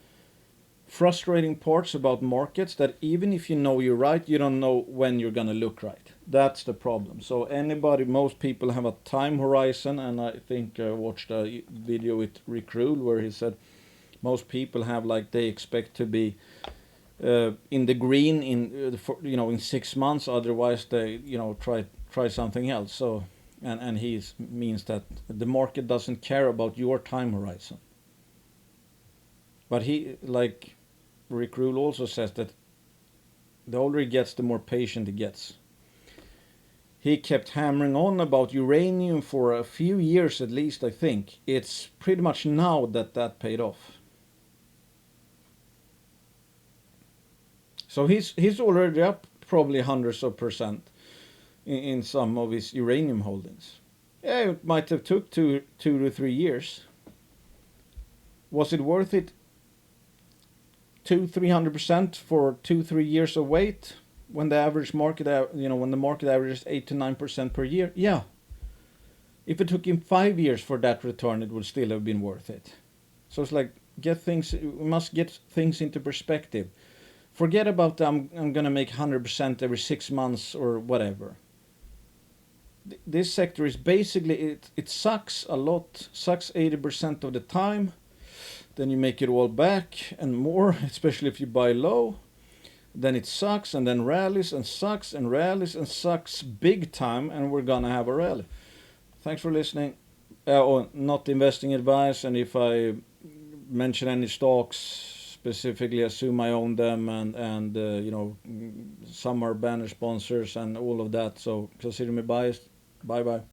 S1: frustrating parts about markets, that even if you know you're right, you don't know when you're gonna look right. That's the problem. So most people have a time horizon, and I think I watched a video with Rick Rule where he said most people have, like, they expect to be in the green in 6 months, otherwise they try something else. So and he means that the market doesn't care about your time horizon. But he, like Rick Rule also says, that the older he gets, the more patient he gets. He kept hammering on about uranium for a few years at least, I think. It's pretty much now that paid off. So he's already up probably hundreds of percent in some of his uranium holdings. Yeah, it might have took 2 to 3 years. Was it worth it? 200-300% for 2-3 years of wait when the average market, when the market averages 8 to 9% per year? Yeah. If it took him 5 years for that return, it would still have been worth it. So it's like, we must get things into perspective. Forget about I'm gonna make 100% every 6 months or whatever. This sector is basically, it sucks a lot, sucks 80% of the time. Then you make it all back and more, especially if you buy low. Then it sucks and then rallies and sucks and rallies and sucks big time, and we're gonna have a rally. Thanks for listening. Not investing advice, and if I mention any stocks specifically, assume I own them, and some are banner sponsors and all of that, so consider me biased. Bye bye.